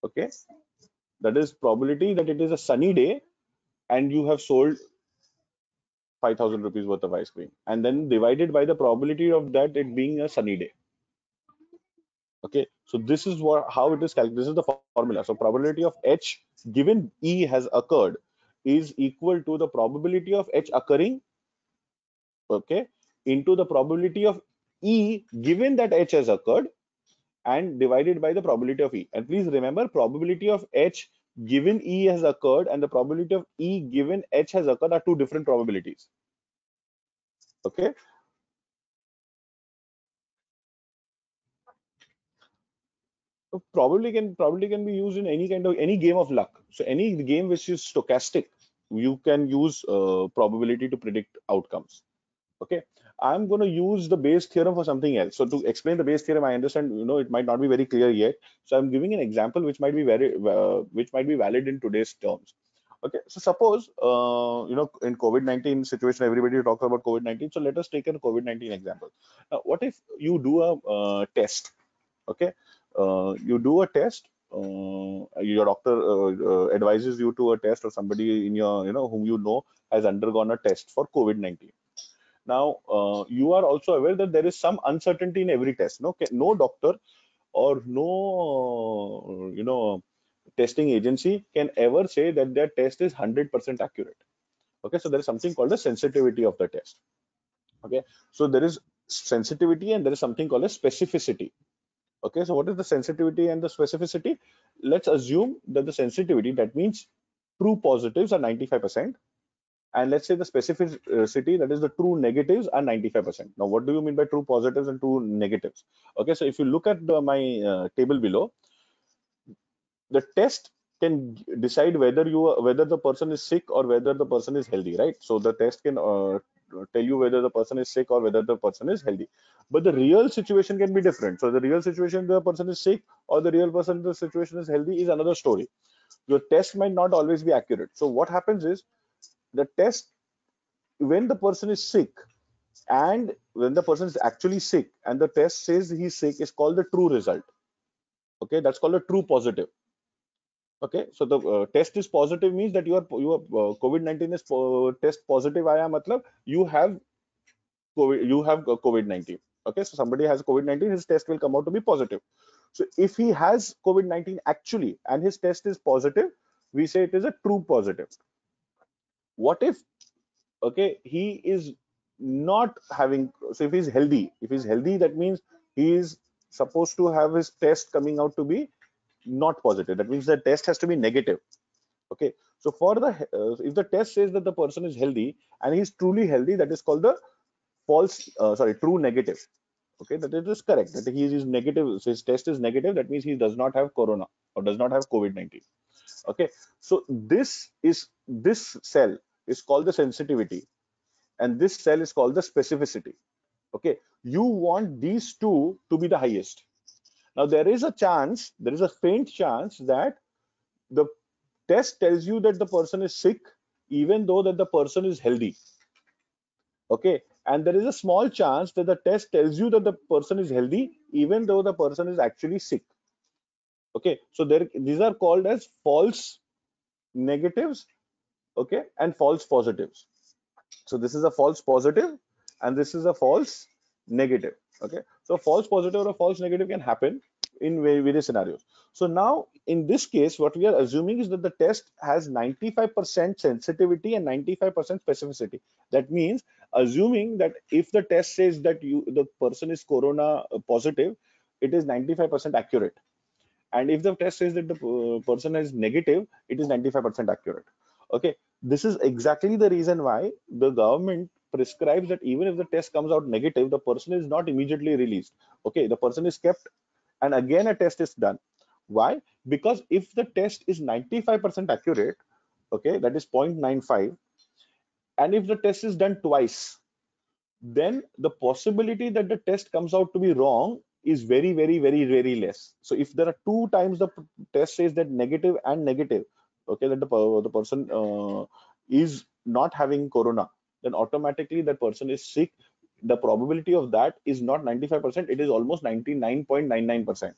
Okay. That is probability that it is a sunny day and you have sold 5,000 rupees worth of ice cream, and then divided by the probability of that it being a sunny day. Okay, so this is what how it is calculated. This is the formula. So probability of H given E has occurred is equal to the probability of H occurring, okay, into the probability of E given that H has occurred, and divided by the probability of E. And please remember, probability of H given E has occurred and the probability of E given H has occurred are two different probabilities. Okay. So probably can be used in any kind of any game of luck. So any game which is stochastic, you can use probability to predict outcomes. Okay, I'm going to use the Bayes theorem for something else. So to explain the Bayes theorem, I understand it might not be very clear yet. So I'm giving an example which might be which might be valid in today's terms. Okay, so suppose in COVID-19 situation, everybody talks about COVID-19. So let us take a COVID-19 example. Now, what if you do a test? Okay, you do a test, your doctor advises you to a test, or somebody in your whom you know has undergone a test for COVID-19. Now you are also aware that there is some uncertainty in every test. No doctor or no testing agency can ever say that their test is 100% accurate. Okay, so there is something called the sensitivity of the test. Okay, so there is sensitivity and there is something called a specificity. Okay, so what is the sensitivity and the specificity? Let's assume that the sensitivity, that means true positives, are 95%, and let's say the specificity, that is the true negatives, are 95%. Now, what do you mean by true positives and true negatives? Okay, so if you look at my table below, the test can decide whether the person is sick or whether the person is healthy, right? So the test can tell you whether the person is sick or whether the person is healthy, but the real situation can be different. So the real situation, the person is sick or the real person, the situation is healthy, is another story. Your test might not always be accurate. So what happens is, the test, when the person is sick and when the person is actually sick and the test says he's sick, is called the true result. Okay, that's called a true positive. Okay, so the test is positive means that you are COVID-19 is test positive आया मतलब you have COVID-19. Okay, so somebody has COVID-19, his test will come out to be positive. So if he has COVID-19 actually and his test is positive, we say it is a true positive. What if, okay, he is not having, so if he's healthy, that means he is supposed to have his test coming out to be not positive. That means the test has to be negative. Okay, so for the if the test says that the person is healthy and he's truly healthy, that is called the true negative. Okay, that is correct, that he is negative, so his test is negative, that means he does not have corona or does not have COVID-19. Okay, so this cell is called the sensitivity and this cell is called the specificity. Okay, you want these two to be the highest. Now there is a faint chance that the test tells you that the person is sick even though that the person is healthy. Okay, and there is a small chance that the test tells you that the person is healthy even though the person is actually sick. Okay, so there these are called as false negatives, okay, and false positives. So this is a false positive and this is a false negative. Okay, so false positive or a false negative can happen in various scenarios. So now in this case, what we are assuming is that the test has 95% sensitivity and 95% specificity. That means assuming that if the test says that the person is corona positive, it is 95% accurate. And if the test says that the person is negative, it is 95% accurate. Okay, this is exactly the reason why the government prescribes that even if the test comes out negative, the person is not immediately released. Okay, the person is kept and again a test is done. Why? Because if the test is 95% accurate, okay, that is 0.95, and if the test is done twice, then the possibility that the test comes out to be wrong is very, very, very, very less. So if there are two times the test says that negative and negative, okay, that the person is not having corona, then automatically that person is sick. The probability of that is not 95%, it is almost 99.99%.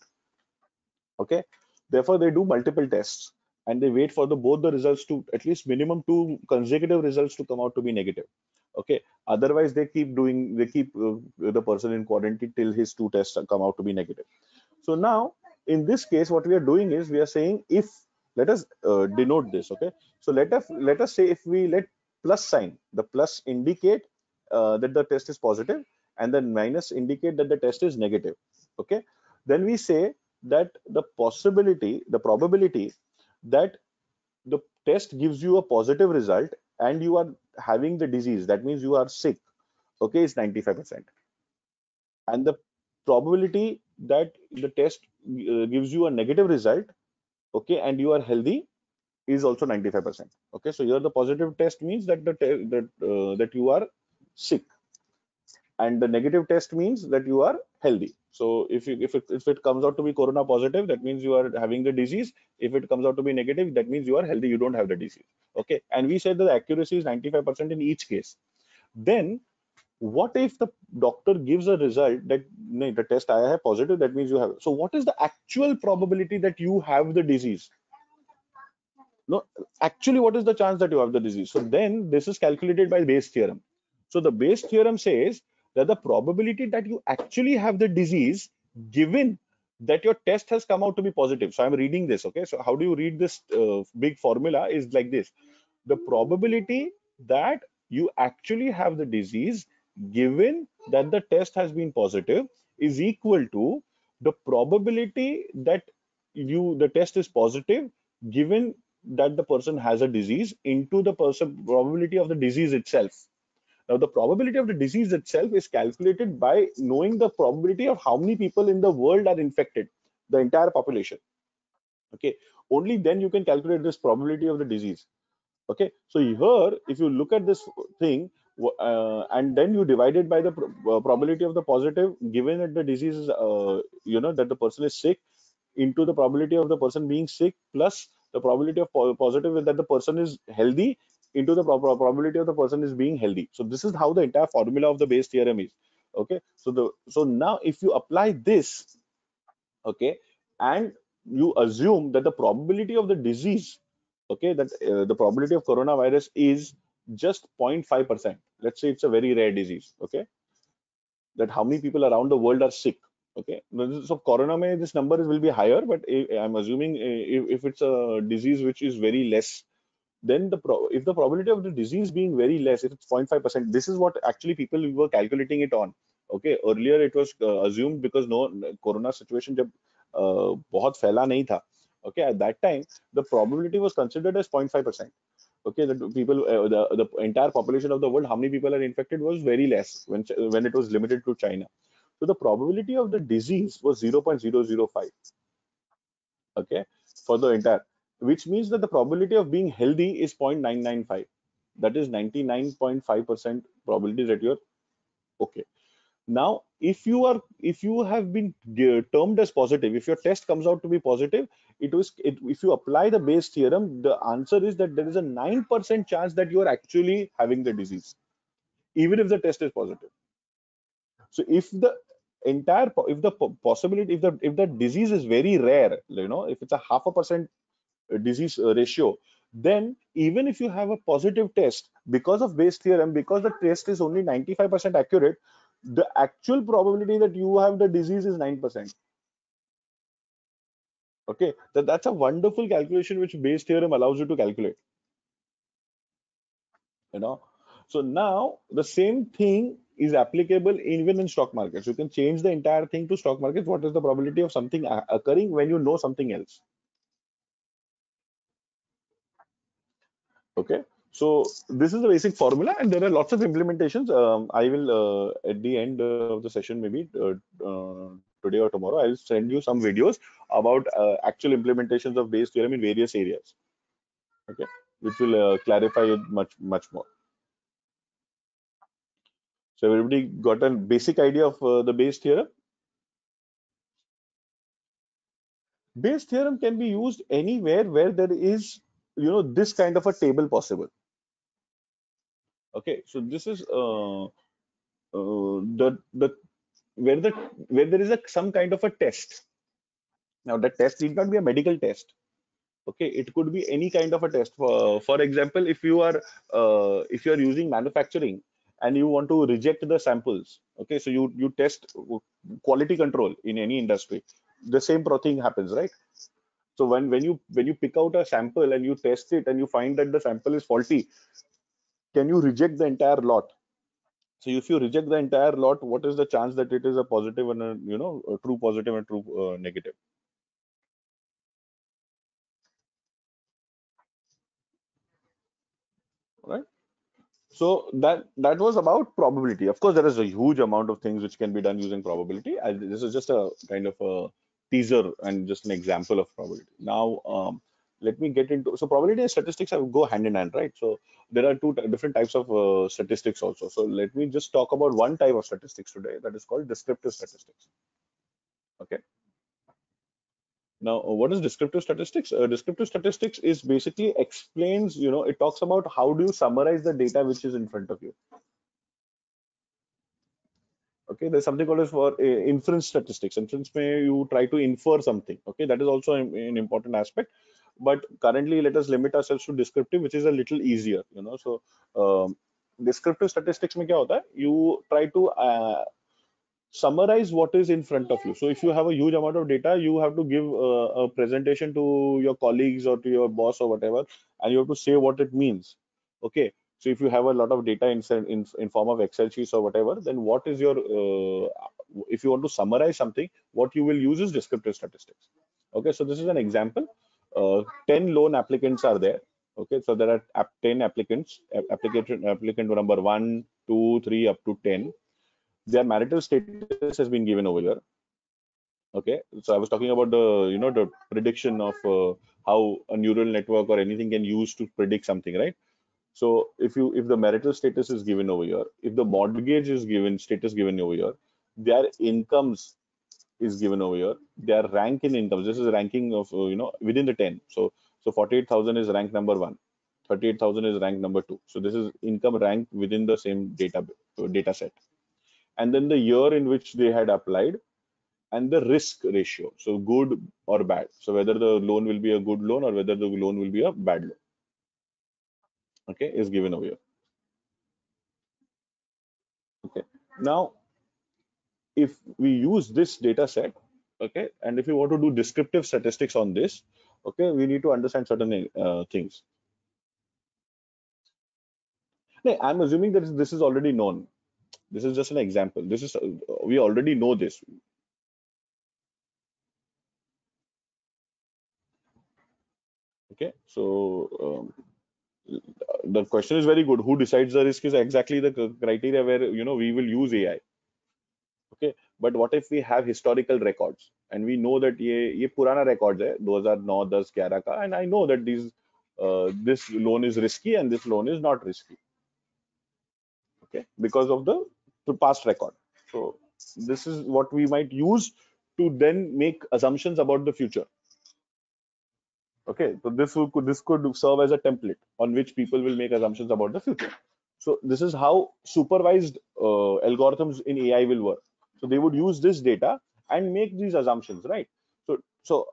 Okay, therefore they do multiple tests and they wait for the both the results to at least minimum two consecutive results to come out to be negative. Okay, otherwise they keep the person in quarantine till his two tests come out to be negative. So now in this case what we are doing is we are saying, if let us denote this. Okay, so let us say, if we let plus sign, the plus indicate that the test is positive and then minus indicate that the test is negative. Okay, then we say that the probability that the test gives you a positive result and you are having the disease, that means you are sick, okay, is 95%. And the probability that the test gives you a negative result, okay, and you are healthy, is also 95%. Okay, so here the positive test means that that you are sick, and the negative test means that you are healthy. So if it comes out to be corona positive, that means you are having the disease. If it comes out to be negative, that means you are healthy, you don't have the disease. Okay, and we said that the accuracy is 95% in each case. Then what if the doctor gives a result that "No, the test I have positive, that means you have." So what is the actual probability that you have the disease? No, actually, what is the chance that you have the disease? So then this is calculated by Bayes theorem. So the Bayes theorem says that the probability that you actually have the disease, given that your test has come out to be positive. So I'm reading this. Okay, so how do you read this big formula is like this: the probability that you actually have the disease, given that the test has been positive, is equal to the probability that the test is positive, given that the person has a disease, into the probability of the disease itself. Now, the probability of the disease itself is calculated by knowing the probability of how many people in the world are infected, the entire population. Okay, only then you can calculate this probability of the disease. Okay, so here, if you look at this thing, and then you divide it by the probability of the positive, given that the disease is, that the person is sick, into the probability of the person being sick, plus the probability of positive that the person is healthy, into the probability of the person is being healthy. So this is how the entire formula of the Bayes theorem is. Okay, so now if you apply this, okay, and you assume that the probability of the disease, okay, that the probability of coronavirus is just 0.5%. Let's say it's a very rare disease. Okay, that how many people around the world are sick. Okay, so corona may this number will be higher, but I'm assuming if it's a disease which is very less, then if the probability of the disease being very less, if it's 0.5%, this is what actually people were calculating it on. Okay, earlier it was assumed because no corona situation जब बहुत फैला नहीं था. Okay, at that time the probability was considered as 0.5%. Okay, the people, the entire population of the world, how many people are infected, was very less when it was limited to China. So the probability of the disease was 0.005. Okay, for the entire, which means that the probability of being healthy is 0.995. That is 99.5% probability that you're okay. Now, if you have been termed as positive, if your test comes out to be positive, if you apply the Bayes theorem, the answer is that there is a 9% chance that you are actually having the disease, even if the test is positive. So if the if the possibility, if the disease is very rare, if it's a 0.5% disease ratio, then even if you have a positive test, because of Bayes theorem, because the test is only 95% accurate, the actual probability that you have the disease is 9%. Okay, that's a wonderful calculation which Bayes theorem allows you to calculate. So now the same thing is applicable even in stock markets. You can change the entire thing to stock markets. What is the probability of something occurring when you know something else? Okay, so this is the basic formula, and there are lots of implementations. I will at the end of the session, maybe today or tomorrow, I'll send you some videos about actual implementations of Bayes theorem in various areas. Okay, which will clarify it much more. So everybody got a basic idea of the Bayes theorem. Bayes theorem can be used anywhere where there is, this kind of a table possible. Okay, so this is the where there is some kind of a test. Now the test need not be a medical test. Okay, it could be any kind of a test. For example, if you are using manufacturing and you want to reject the samples, okay, so you test quality control in any industry. The same thing happens, right? So when you pick out a sample and you test it and you find that the sample is faulty, can you reject the entire lot? So if you reject the entire lot, what is the chance that it is a positive and a true positive and true negative? Right? So that was about probability. Of course, there is a huge amount of things which can be done using probability. This is just a kind of a teaser and just an example of probability. Now, let me get into, so probability and statistics go hand in hand, right? So there are two different types of statistics also. So let me just talk about one type of statistics today, that is called descriptive statistics. Okay. Now, what is descriptive statistics? Descriptive statistics is basically explains, it talks about how do you summarize the data which is in front of you. Okay, there's something called as for inference statistics. Inference may you try to infer something. Okay, that is also an important aspect. But currently, let us limit ourselves to descriptive, which is a little easier. So descriptive statistics में क्या होता है? You try to summarize what is in front of you. So if you have a huge amount of data, you have to give a presentation to your colleagues or to your boss or whatever, and you have to say what it means. Okay. So if you have a lot of data in form of Excel sheets or whatever, then what is your if you want to summarize something, what you will use is descriptive statistics. Okay. So this is an example. 10 loan applicants are there. Okay. So there are 10 applicants. Applicant number 1, 2, 3 up to 10. Their marital status has been given over here. Okay, so I was talking about the prediction of how a neural network or anything can use to predict something, right? So if the marital status is given over here, if the mortgage is given given over here, their incomes is given over here, their rank in incomes. This is ranking of within the 10. So 48,000 is rank number 1, 38,000 is rank number 2. So this is income ranked within the same data set, and then the year in which they had applied, and the risk ratio, so good or bad, so whether the loan will be a good loan or whether the loan will be a bad loan, okay, is given over here. Okay, now if we use this data set, okay, and if we want to do descriptive statistics on this, okay, we need to understand certain things. Now, I'm assuming that this is already known. This is just an example. This is we already know this. Okay, so the question is very good. Who decides the risk is exactly the criteria where we will use AI. Okay, but what if we have historical records and we know that ये पुराना records है 2009, 10, 11 का, and I know that this loan is risky and this loan is not risky. Okay, because of the past record. So this is what we might use to then make assumptions about the future. Okay, so this could serve as a template on which people will make assumptions about the future. So this is how supervised algorithms in AI will work. So they would use this data and make these assumptions, right? So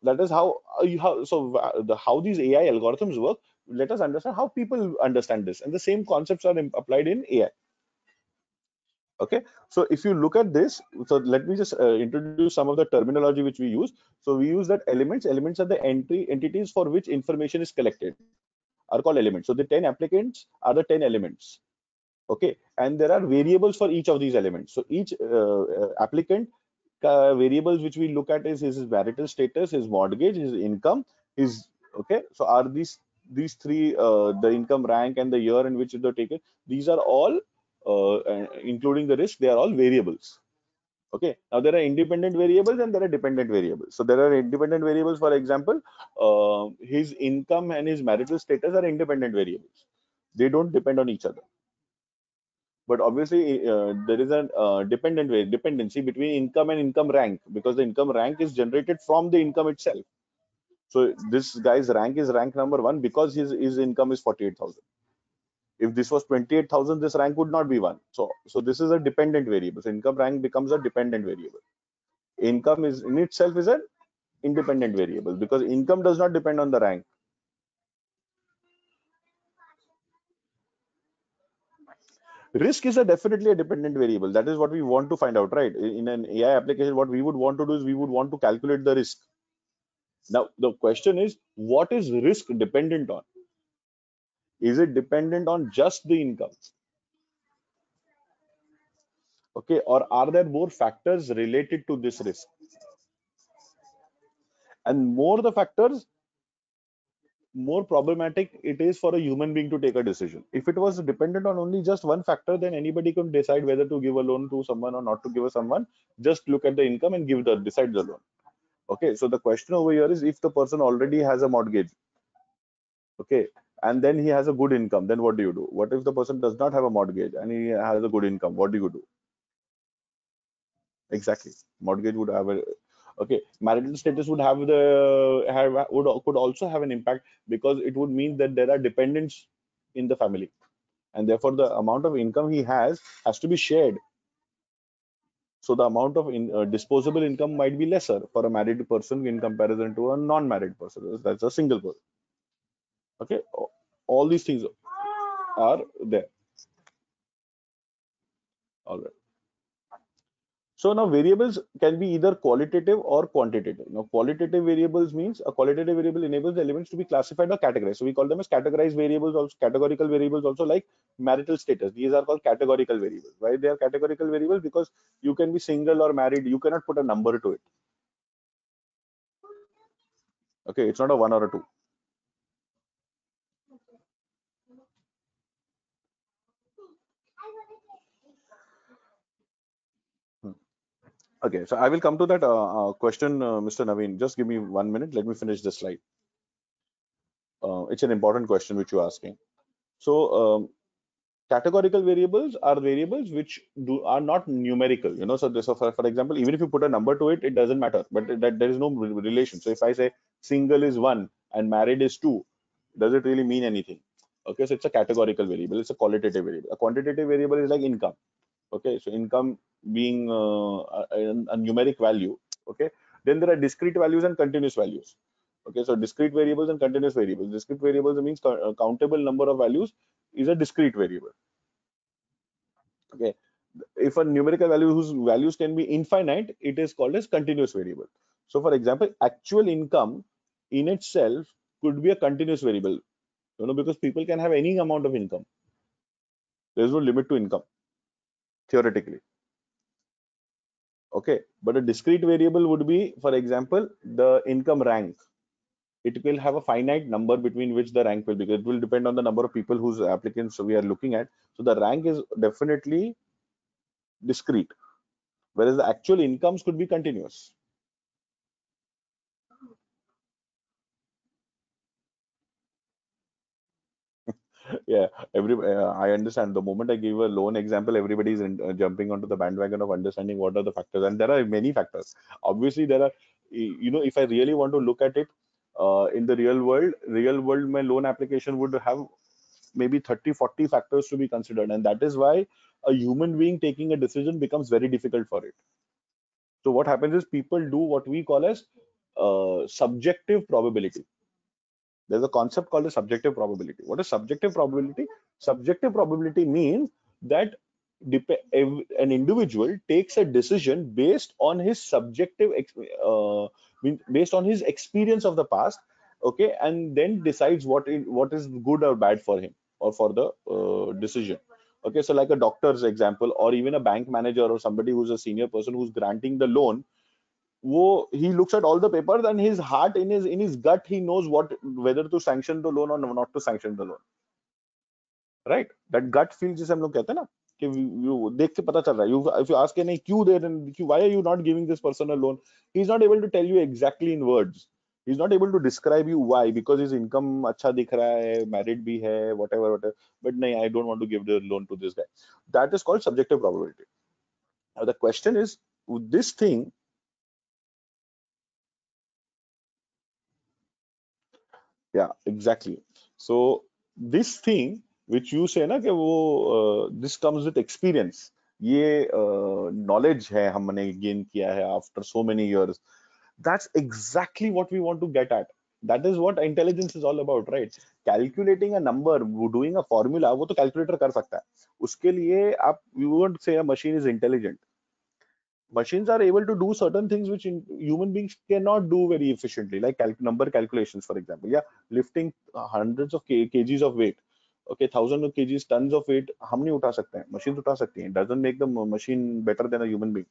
that is how these AI algorithms work. Let us understand how people understand this, and the same concepts are applied in AI. Okay, so if you look at this, so let me just introduce some of the terminology which we use. So we use that elements are the entities for which information is collected, are called elements. So the 10 applicants are the 10 elements. Okay, and there are variables for each of these elements. So each applicant variables which we look at is his marital status, his mortgage, his income, his okay. So are these three the income, rank, and the year in which they're taken? These are all including the risk. They are all variables. Okay. Now there are independent variables and there are dependent variables. So there are independent variables. For example, his income and his marital status are independent variables. They don't depend on each other. But obviously, there is a dependency between income and income rank, because the income rank is generated from the income itself. So this guy's rank is rank number one because his income is 48,000. If this was 28,000, this rank would not be one. So this is a dependent variable. So income rank becomes a dependent variable. Income is in itself is an independent variable because income does not depend on the rank. Risk is definitely a dependent variable. That is what we want to find out, right? In an AI application, what we would want to do is we would want to calculate the risk. Now, the question is, what is risk dependent on? Is it dependent on just the income? Okay, or are there more factors related to this risk? And more the factors, more problematic it is for a human being to take a decision. If it was dependent on only just one factor, then anybody could decide whether to give a loan to someone or not to give a someone. Just look at the income and decide the loan. Okay, so the question over here is, if the person already has a mortgage, okay, and then he has a good income, then what do you do? What if the person does not have a mortgage and he has a good income? What do you do? Exactly, mortgage would have a okay. Marital status would could also have an impact, because it would mean that there are dependents in the family, and therefore the amount of income he has to be shared. So the amount of disposable income might be lesser for a married person in comparison to a non-married person. That's a single person. Okay, all these things are there. All right. So now variables can be either qualitative or quantitative. Now qualitative variables means a qualitative variable enables the elements to be classified or categorized. So we call them as categorized variables, also categorical variables, also like marital status. These are called categorical variables. Why they are categorical variables? Because you can be single or married. You cannot put a number to it. Okay, it's not a one or a two. Hmm. Okay, so I will come to that question, Mr. Naveen. Just give me 1 minute. Let me finish this slide. It's an important question which you're asking. So categorical variables are variables which are not numerical. So for example, even if you put a number to it, it doesn't matter. But that there is no relation. So if I say single is 1 and married is 2, does it really mean anything? Okay, so it's a categorical variable. It's a qualitative variable. A quantitative variable is like income. Okay, so income being a numeric value. Okay, then there are discrete values and continuous values. Okay, so discrete variables and continuous variables. Discrete variables means countable number of values is a discrete variable. Okay, if a numerical value whose values can be infinite, it is called as continuous variable. So for example, actual income in itself could be a continuous variable, because people can have any amount of income. There is no limit to income theoretically. Okay, but a discrete variable would be, for example, the income rank. It will have a finite number between which the rank will be. It will depend on the number of people whose applicants we are looking at. So the rank is definitely discrete, whereas the actual incomes could be continuous. Yeah, I understand. The moment I give a loan example, everybody is jumping onto the bandwagon of understanding what are the factors, and there are many factors. Obviously, there are, if I really want to look at it, in the real world, my loan application would have maybe 30, 40 factors to be considered, and that is why a human being taking a decision becomes very difficult for it. So what happens is people do what we call as subjective probability. There's a concept called the subjective probability. What is subjective probability? Subjective probability means that an individual takes a decision based on his based on his experience of the past, okay, and then decides what is good or bad for him or for the decision. Okay, so like a doctor's example, or even a bank manager or somebody who's a senior person who's granting the loan, he looks at all the papers, and his heart, in his gut, he knows what, whether to sanction the loan or not to sanction the loan, right? That gut feel जिसे हम लोग कहते हैं ना, कि you देख के पता चल रहा है. If you ask नहीं क्यों दे रहे हैं, why are you not giving this person a loan, he's not able to tell you exactly in words. He's not able to describe you why, because his income अच्छा दिख रहा है, married भी है, whatever, but नहीं, I don't want to give the loan to this guy. That is called subjective probability. Now the question is, this thing, yeah, exactly. So this thing which you say ना कि वो this comes with experience, ये knowledge है हमने gain किया है after so many years. That's exactly what we want to get at. That is what intelligence is all about, right? Calculating a number, doing a formula, वो तो calculator कर सकता है. उसके लिए आप, you won't say a machine is intelligent. Machines are able to do certain things which human beings cannot do very efficiently, like number calculations, for example. Yeah, lifting hundreds of kgs of weight. Okay, thousands of kgs, tons of weight, हम नहीं उठा सकते हैं, machines उठा सकती हैं. Doesn't make the machine better than a human being.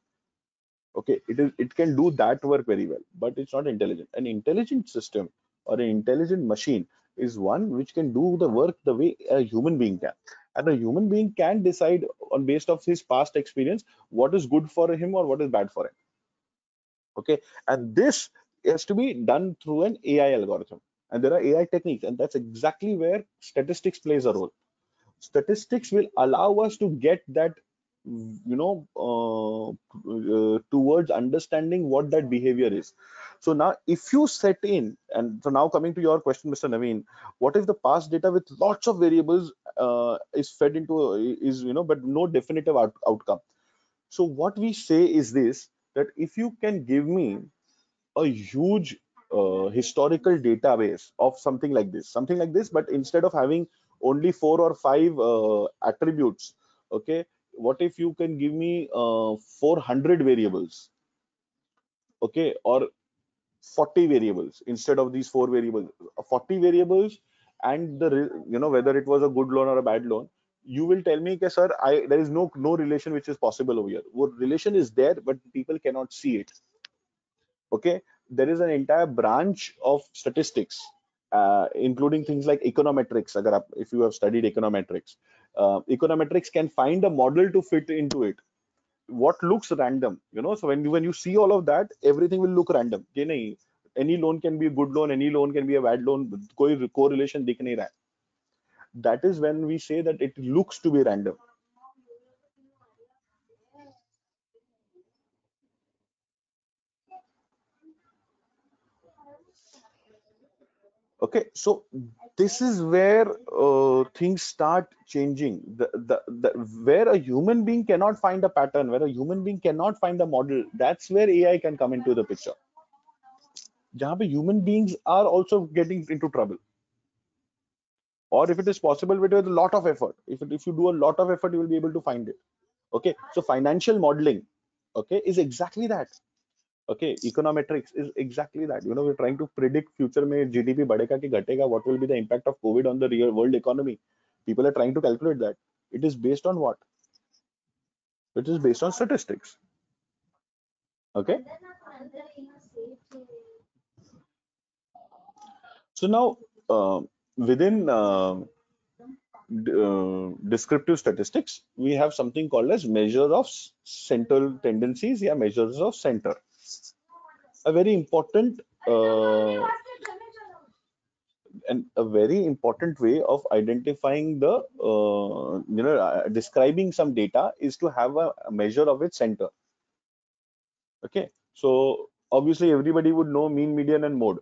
Okay, it can do that work very well, but it's not intelligent. An intelligent system or an intelligent machine is one which can do the work the way a human being can, and a human being can decide on based of his past experience what is good for him or what is bad for him. Okay, and this has to be done through an AI algorithm, and there are AI techniques, and that's exactly where statistics plays a role. Statistics will allow us to get that, towards understanding what that behavior is. So now if you set in, and so now coming to your question, Mr. Naveen, what if the past data with lots of variables is fed into is but no definitive outcome? So what we say is this, that if you can give me a huge historical database of something like this, but instead of having only 4 or 5 attributes, okay, what if you can give me 400 variables, okay, or 40 variables instead of these 4 variables, 40 variables, and whether it was a good loan or a bad loan, you will tell me, okay, sir, there is no relation which is possible over here. What relation is there, but people cannot see it. Okay, there is an entire branch of statistics, including things like econometrics. If you have studied econometrics, econometrics can find a model to fit into it what looks random, so when you see all of that, everything will look random. कि नहीं, any loan can be a good loan, any loan can be a bad loan, कोई correlation दिख नहीं रहा है. That is when we say that it looks to be random. Okay, so this is where things start changing. Where a human being cannot find a pattern, where a human being cannot find a model, that's where AI can come into the picture. जहाँ पे human beings are also getting into trouble. Or if it is possible with a lot of effort, if you do a lot of effort, you will be able to find it. Okay, so financial modeling, okay, is exactly that. Okay, econometrics is exactly that. We're trying to predict future में GDP बढ़ेगा कि घटेगा, what will be the impact of COVID on the real world economy. People are trying to calculate that. It is based on what? It is based on statistics. Okay. So now within descriptive statistics, we have something called as measure of central tendencies, yeah, measures of center. A very important and a very important way of identifying the describing some data is to have a measure of its center. Okay, so obviously everybody would know mean, median, and mode.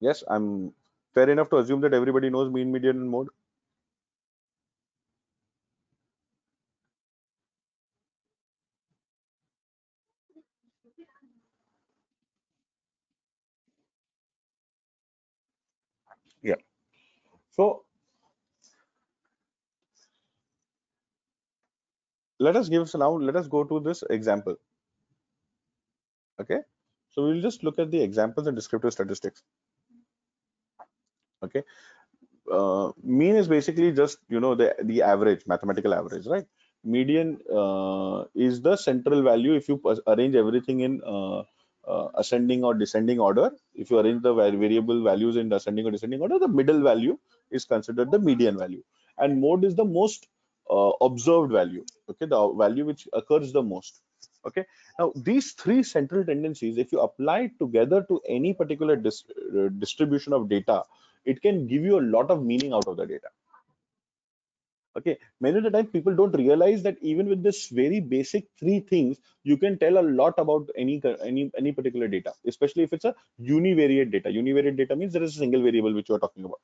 Yes, I'm fair enough to assume that everybody knows mean, median, and mode. Yeah. So let us go to this example. Okay. So we'll just look at the examples and descriptive statistics. Okay. Mean is basically just the average, mathematical average, right? Median is the central value. If you arrange everything in ascending or descending order, if you arrange the variable values in ascending or descending order, the middle value is considered the median value, and mode is the most observed value. Okay, the value which occurs the most. Okay, now these three central tendencies, if you apply together to any particular distribution of data, it can give you a lot of meaning out of the data. Okay, many of the time people don't realize that even with this very basic three things, you can tell a lot about any particular data, especially if it's a univariate data. Univariate data means there is a single variable which you are talking about.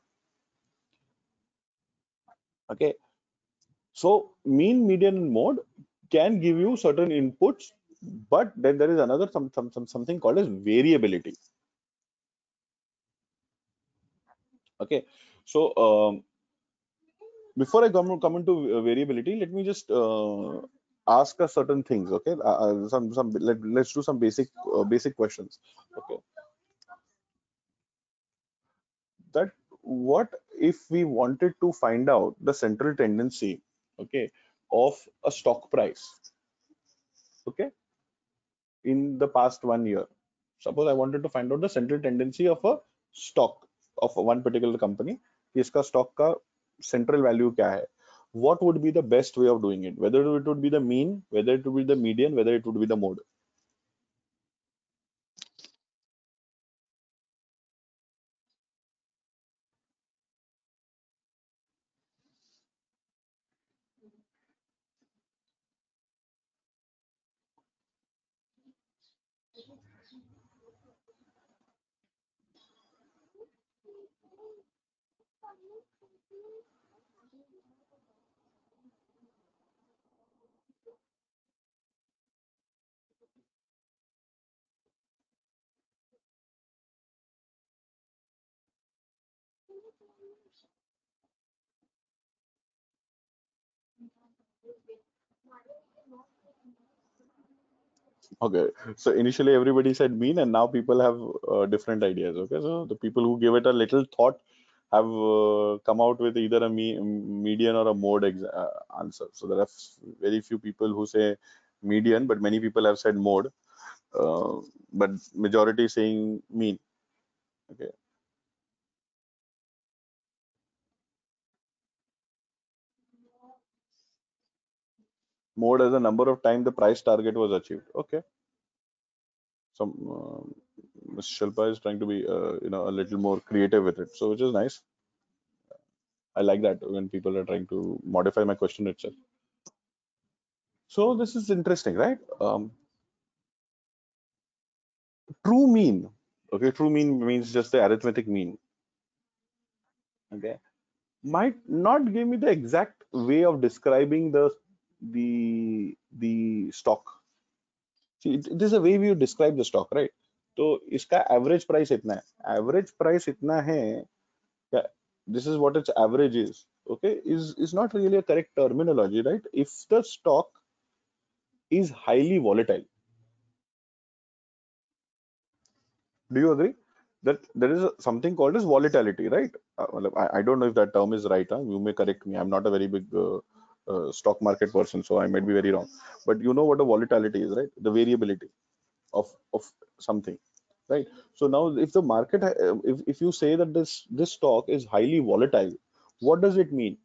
Okay, so mean, median, and mode can give you certain inputs, but then there is another something called as variability. Okay, so before I come into variability, let me just ask us certain things. Okay, let's do some basic questions. Okay, that what if we wanted to find out the central tendency, okay, of a stock price, okay, in the past 1 year. Suppose I wanted to find out the central tendency of a stock of one particular company, कि इसका stock का central value क्या है? What would be the best way of doing it? Whether it would be the mean, whether it would be the median, whether it would be the mode. Okay, so initially everybody said mean, and now people have different ideas. Okay, so the people who give it a little thought have come out with either a median or a mode answer. So there are very few people who say median, but many people have said mode. But majority saying mean. Okay, mode as the number of time the price target was achieved. Okay, so Ms. Shilpa is trying to be a little more creative with it, so which is nice. I like that when people are trying to modify my question itself. So this is interesting, right? True mean. Okay, true mean means just the arithmetic mean. Okay, might not give me the exact way of describing the stock. See, this is a way we describe the stock, right? तो इसका average price इतना है. Average price इतना है. Yeah, this is what its average is. Okay, is not really a correct terminology, right? If the stock is highly volatile, do you agree that there is something called as volatility, right? Well, I don't know if that term is right. Huh? You may correct me. I'm not a very big stock market person, so I might be very wrong. But you know what a volatility is, right? The variability of something, right? So now, if the market, if you say that this stock is highly volatile, what does it mean?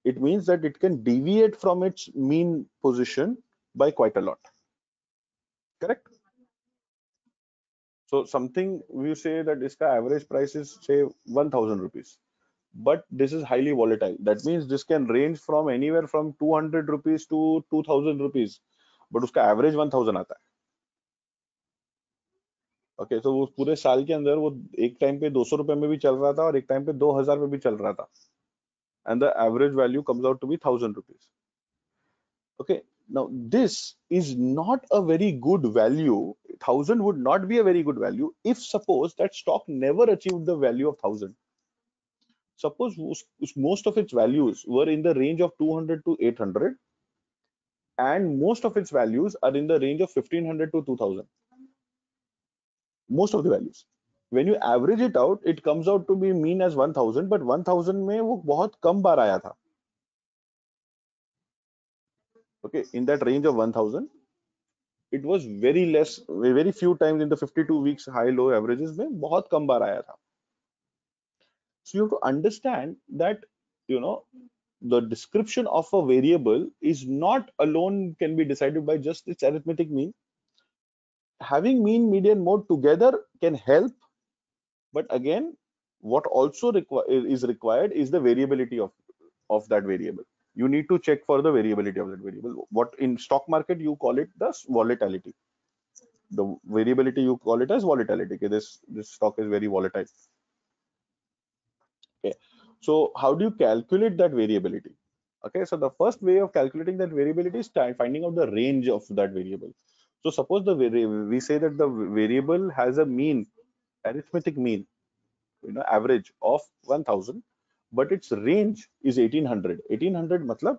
It means that it can deviate from its mean position by quite a lot. Correct? So something we say that its average price is say 1000 rupees, but this is highly volatile. That means this can range from anywhere from 200 rupees to 2000 rupees, but उसका average 1000 आता है. Okay, तो वो पूरे साल के अंदर वो एक टाइम पे 200 रुपए में भी चल रहा था और एक टाइम पे 2000 में भी चल रहा था, and the average value comes out to be 1000 rupees. Okay, now this is not a very good value. 1000 would not be a very good value if suppose that stock never achieved the value of 1000. Suppose most of its values were in the range of 200 to 800, and most of its values are in the range of 1500 to 2000. Most of the values. When you average it out, it comes out to be mean as 1000, but 1000 में वो बहुत कम बार आया था. Okay, in that range of 1000, it was very less, very few times in the 52 weeks high low averages में बहुत कम बार आया था. So you have to understand that, you know, the description of a variable is not alone can be decided by just its arithmetic mean. Having mean, median, mode together can help, but again, what also is required is the variability of that variable. You need to check for the variability of that variable. What in stock market you call it the volatility. The variability you call it as volatility. Okay, this stock is very volatile. Okay, so how do you calculate that variability? Okay, so the first way of calculating that variability is finding out the range of that variable. So suppose we say that the variable has a mean, arithmetic mean, average of 1000, but its range is 1800. 1800 matlab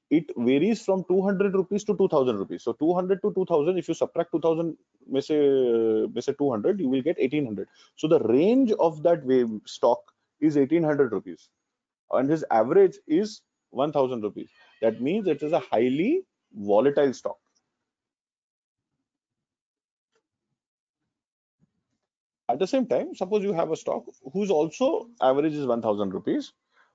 it varies from 200 rupees to 2000 rupees. So 200 to 2000, if you subtract 2000 may say 200, you will get 1800. So the range of that stock is 1800 rupees, and his average is 1000 rupees. That means it is a highly volatile stock. At the same time, suppose you have a stock whose also average is 1000 rupees,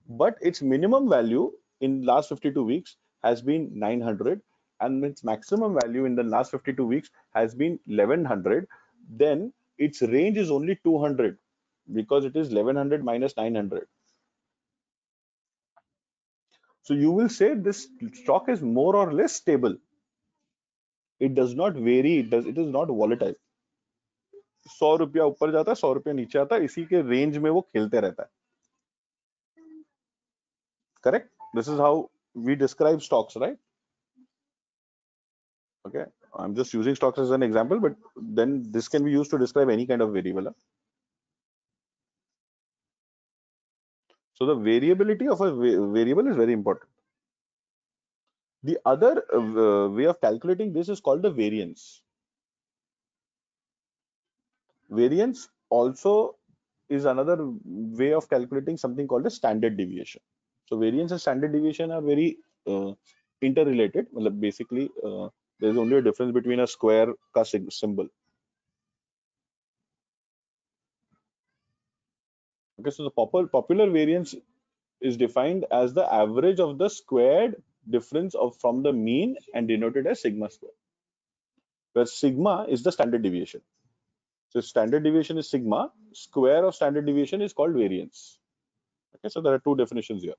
but its minimum value in last 52 weeks has been 900, and its maximum value in the last 52 weeks has been 1100. Then its range is only 200 because it is 1100 minus 900. So you will say this stock is more or less stable. It does not vary. It is not volatile. 100 रुपया ऊपर जाता है, 100 रुपया नीचे आता है, इसी के रेंज में वो खेलते रहता है. Correct? This is how we describe stocks, right? Okay, I'm just using stocks as an example, but then this can be used to describe any kind of variable. So the variability of a variable is very important. The other way of calculating this is called the variance. Variance also is another way of calculating something called a standard deviation. So variance and standard deviation are very interrelated. Basically, there is only a difference between a square ka symbol. Okay, so the popular variance is defined as the average of the squared difference from the mean and denoted as sigma square, where sigma is the standard deviation. So standard deviation is sigma, square of standard deviation is called variance. Okay, so there are two definitions here.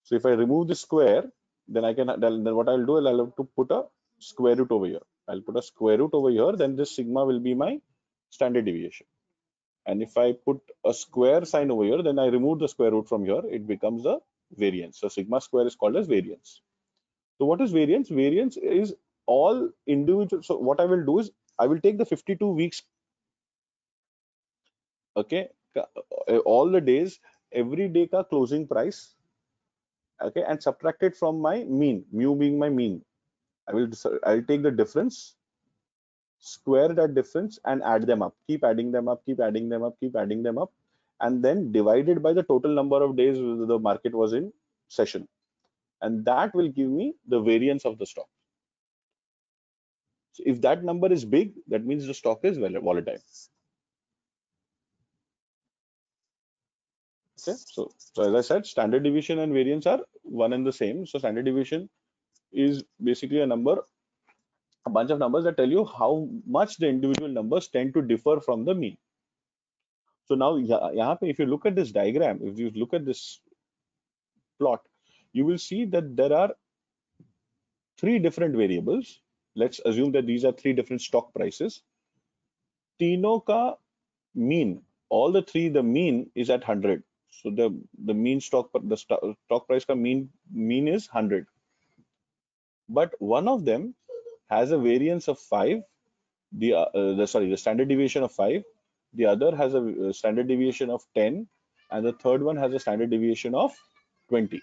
So if I remove the square, then then what I'll do is I'll have to put a square root over here. I'll put a square root over here, then this sigma will be my standard deviation. And if I put a square sign over here, then I remove the square root from here, it becomes a variance. So sigma square is called as variance. So what is variance? Variance is all individual. So what I will do is I will take the 52 weeks, okay, all the days, every day ka closing price, okay, and subtract it from my mean, mu being my mean. I'll take the difference, square that difference, and add them up. Keep adding them up, keep adding them up, keep adding them up, and then divided by the total number of days the market was in session, and that will give me the variance of the stock. So if that number is big, that means the stock is volatile. Okay, so as I said, standard deviation and variance are one and the same. So standard deviation is basically a number a bunch of numbers that tell you how much the individual numbers tend to differ from the mean. So now, if you look at this diagram, if you look at this plot, you will see that there are three different variables. Let's assume that these are three different stock prices. तीनों का mean, all the three, the mean is at 100. So the mean stock price ka mean is 100. But one of them has a variance of 5, the standard deviation of 5, the other has a standard deviation of 10, and the third one has a standard deviation of 20.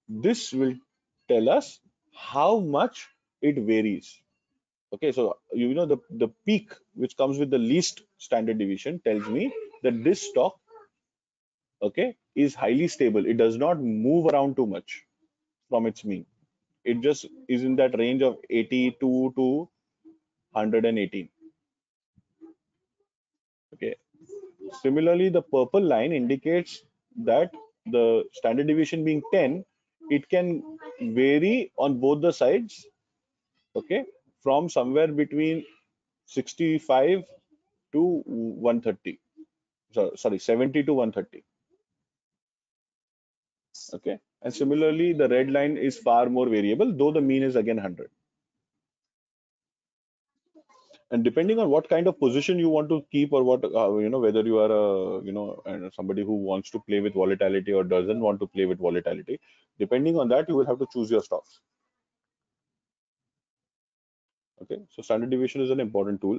This will tell us how much it varies. Okay, so the peak which comes with the least standard deviation tells me that this stock, okay, is highly stable. It does not move around too much from its mean. It just is in that range of 82 to 118. Okay. Similarly, the purple line indicates that the standard deviation being 10, it can vary on both the sides, okay, from somewhere between 65 to 130. Sorry, 70 to 130. Okay. And similarly, the red line is far more variable, though the mean is again 100. And depending on what kind of position you want to keep, or what whether you are somebody who wants to play with volatility or doesn't want to play with volatility, depending on that, you will have to choose your stocks. Okay, so standard deviation is an important tool.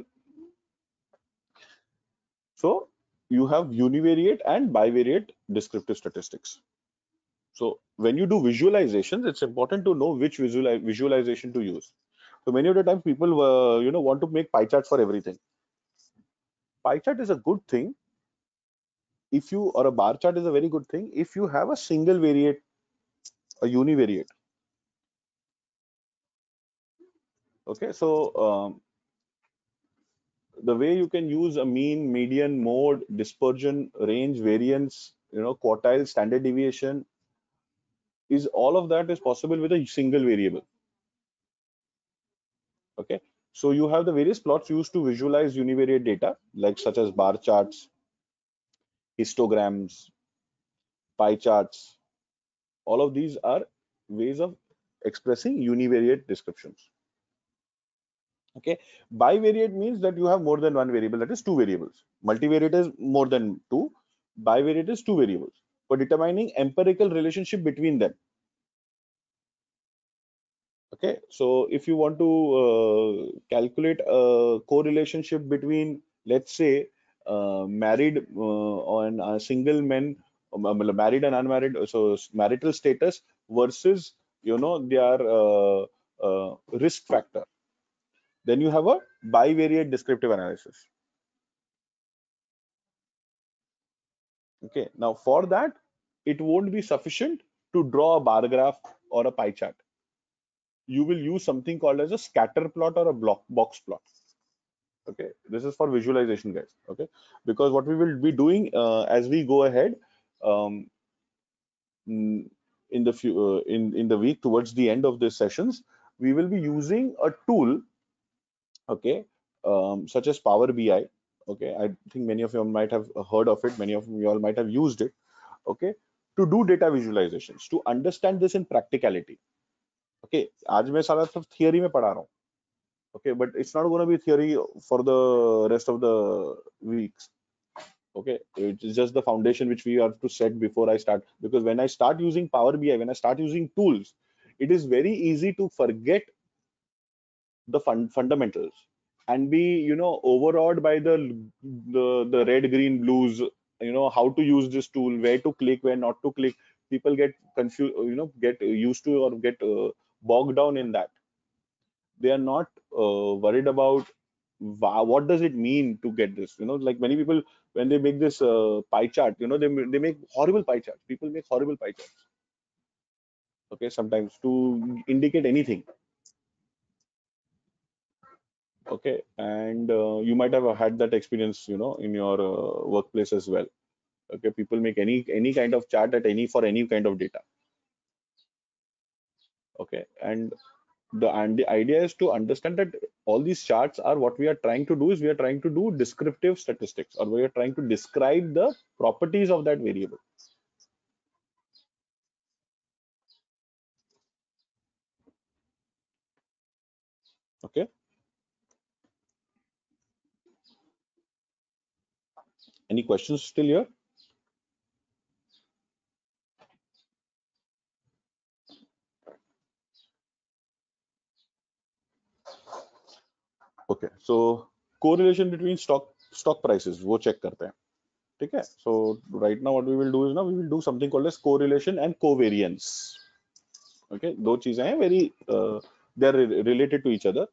So you have univariate and bivariate descriptive statistics. So when you do visualizations, it's important to know which visualization to use. So many of the times people want to make pie charts for everything. Pie chart is a good thing if you, or a bar chart is a very good thing if you have a single variate, a univariate. Okay, so the way you can use a mean, median, mode, dispersion, range, variance, quartile, standard deviation, is all of that is possible with a single variable. Okay, so you have the various plots used to visualize univariate data, like such as bar charts, histograms, pie charts. All of these are ways of expressing univariate descriptions. Okay, bivariate means that you have more than one variable, that is two variables. Multivariate is more than two, bivariate is two variables for determining empirical relationship between them. Okay, so if you want to calculate a correlationship between, let's say, married on single men, married and unmarried, so marital status versus their risk factor, then you have a bivariate descriptive analysis. Okay, now for that, it won't be sufficient to draw a bar graph or a pie chart. You will use something called as a scatter plot or a box plot. Okay, this is for visualization, guys. Okay, because what we will be doing as we go ahead in the week towards the end of these sessions, we will be using a tool, okay, such as Power BI. Okay, I think many of you might have heard of it. Many of you all might have used it. Okay, to do data visualizations, to understand this in practicality. Okay, आज मैं सारा सब theory में पढ़ा रहा हूँ. Okay, but it's not going to be theory for the rest of the weeks. Okay, it's just the foundation which we have to set before I start, because when I start using Power BI, when I start using tools, it is very easy to forget the fundamentals and be overawed by the red, green, blues, how to use this tool, where to click, where not to click. People get confused, get used to, or get bogged down in that. They are not worried about what does it mean to get this. Like many people, when they make this pie chart, they make horrible pie charts. People make horrible pie charts, okay, sometimes to indicate anything. Okay, and you might have had that experience in your workplace as well. Okay, people make any kind of chart for any kind of data. Okay, and the idea is to understand that all these charts are, what we are trying to do is we are trying to do descriptive statistics, or we are trying to describe the properties of that variable. Okay. Any questions still here? Okay, so correlation between stock prices, वो check करते हैं. ठीक है? So right now what we will do is, now we will do something called as correlation and covariance. Okay, दो चीजें हैं, very they are related to each other.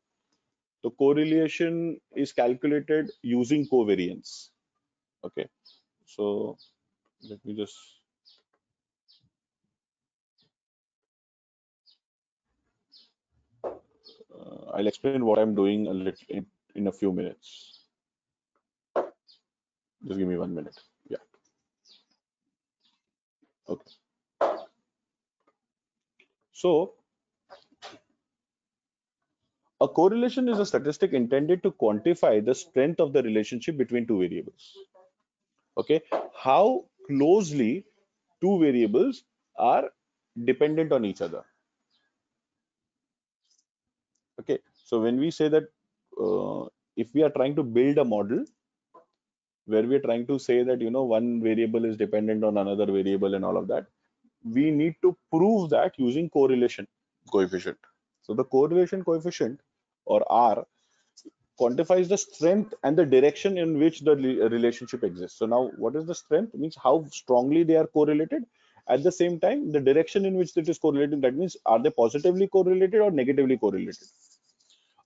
So correlation is calculated using covariance. Okay, so let me just I'll explain what I'm doing a little in a few minutes. Just give me 1 minute. Yeah. Okay. So a correlation is a statistic intended to quantify the strength of the relationship between two variables. Okay, how closely two variables are dependent on each other. Okay, so when we say that if we are trying to build a model where we are trying to say that, you know, one variable is dependent on another variable and all of that, we need to prove that using correlation coefficient. So the correlation coefficient, or R, quantifies the strength and the direction in which the relationship exists. So now what is the strength? Means how strongly they are correlated. At the same time, the direction in which it is correlated, that means are they positively correlated or negatively correlated?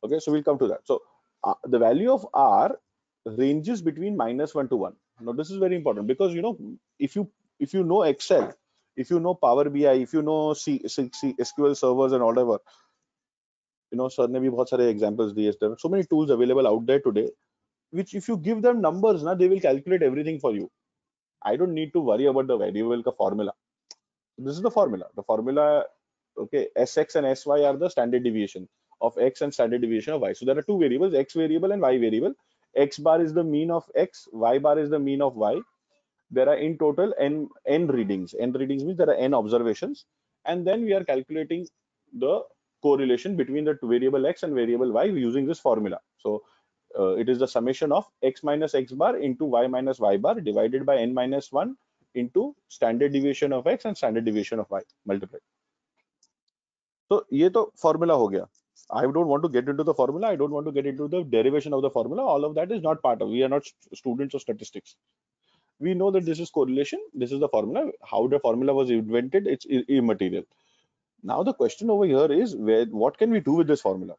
Okay, so we'll come to that. So the value of R ranges between -1 to 1. Now this is very important, because, you know, if you know Excel, if you know Power BI, if you know SQL servers and whatever, you know, sir ne bhi bahut sare examples diye. There are so many tools available out there today, which if you give them numbers, na, they will calculate everything for you. I don't need to worry about the variable ka formula. This is the formula. The formula, okay, Sx and Sy are the standard deviation of X and standard deviation of Y. So there are two variables, X variable and Y variable. X bar is the mean of X, Y bar is the mean of Y. There are in total n readings. N readings means there are n observations, and then we are calculating the correlation between the variable X and variable Y using this formula. So it is the summation of X minus X bar into Y minus Y bar divided by n minus 1 into standard deviation of X and standard deviation of Y multiplied. So ये तो formula हो गया. I don't want to get into the formula. I don't want to get into the derivation of the formula. All of that is not part of. We are not students of statistics. We know that this is correlation. This is the formula. How the formula was invented, it's immaterial. Now the question over here is, what can we do with this formula?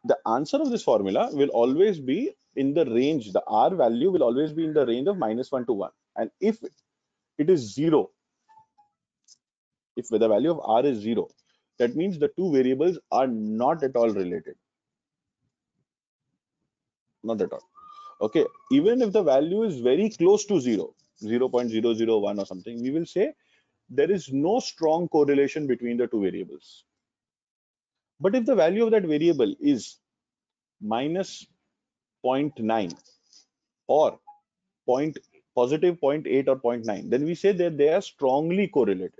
The answer of this formula will always be in the range. The R value will always be in the range of -1 to 1. And if it is 0, if the value of R is 0, that means the two variables are not at all related. Not at all. Okay, even if the value is very close to 0, 0.001 or something, we will say there is no strong correlation between the two variables. But if the value of that variable is minus 0.9 or positive 0.8 or 0.9, then we say that they are strongly correlated.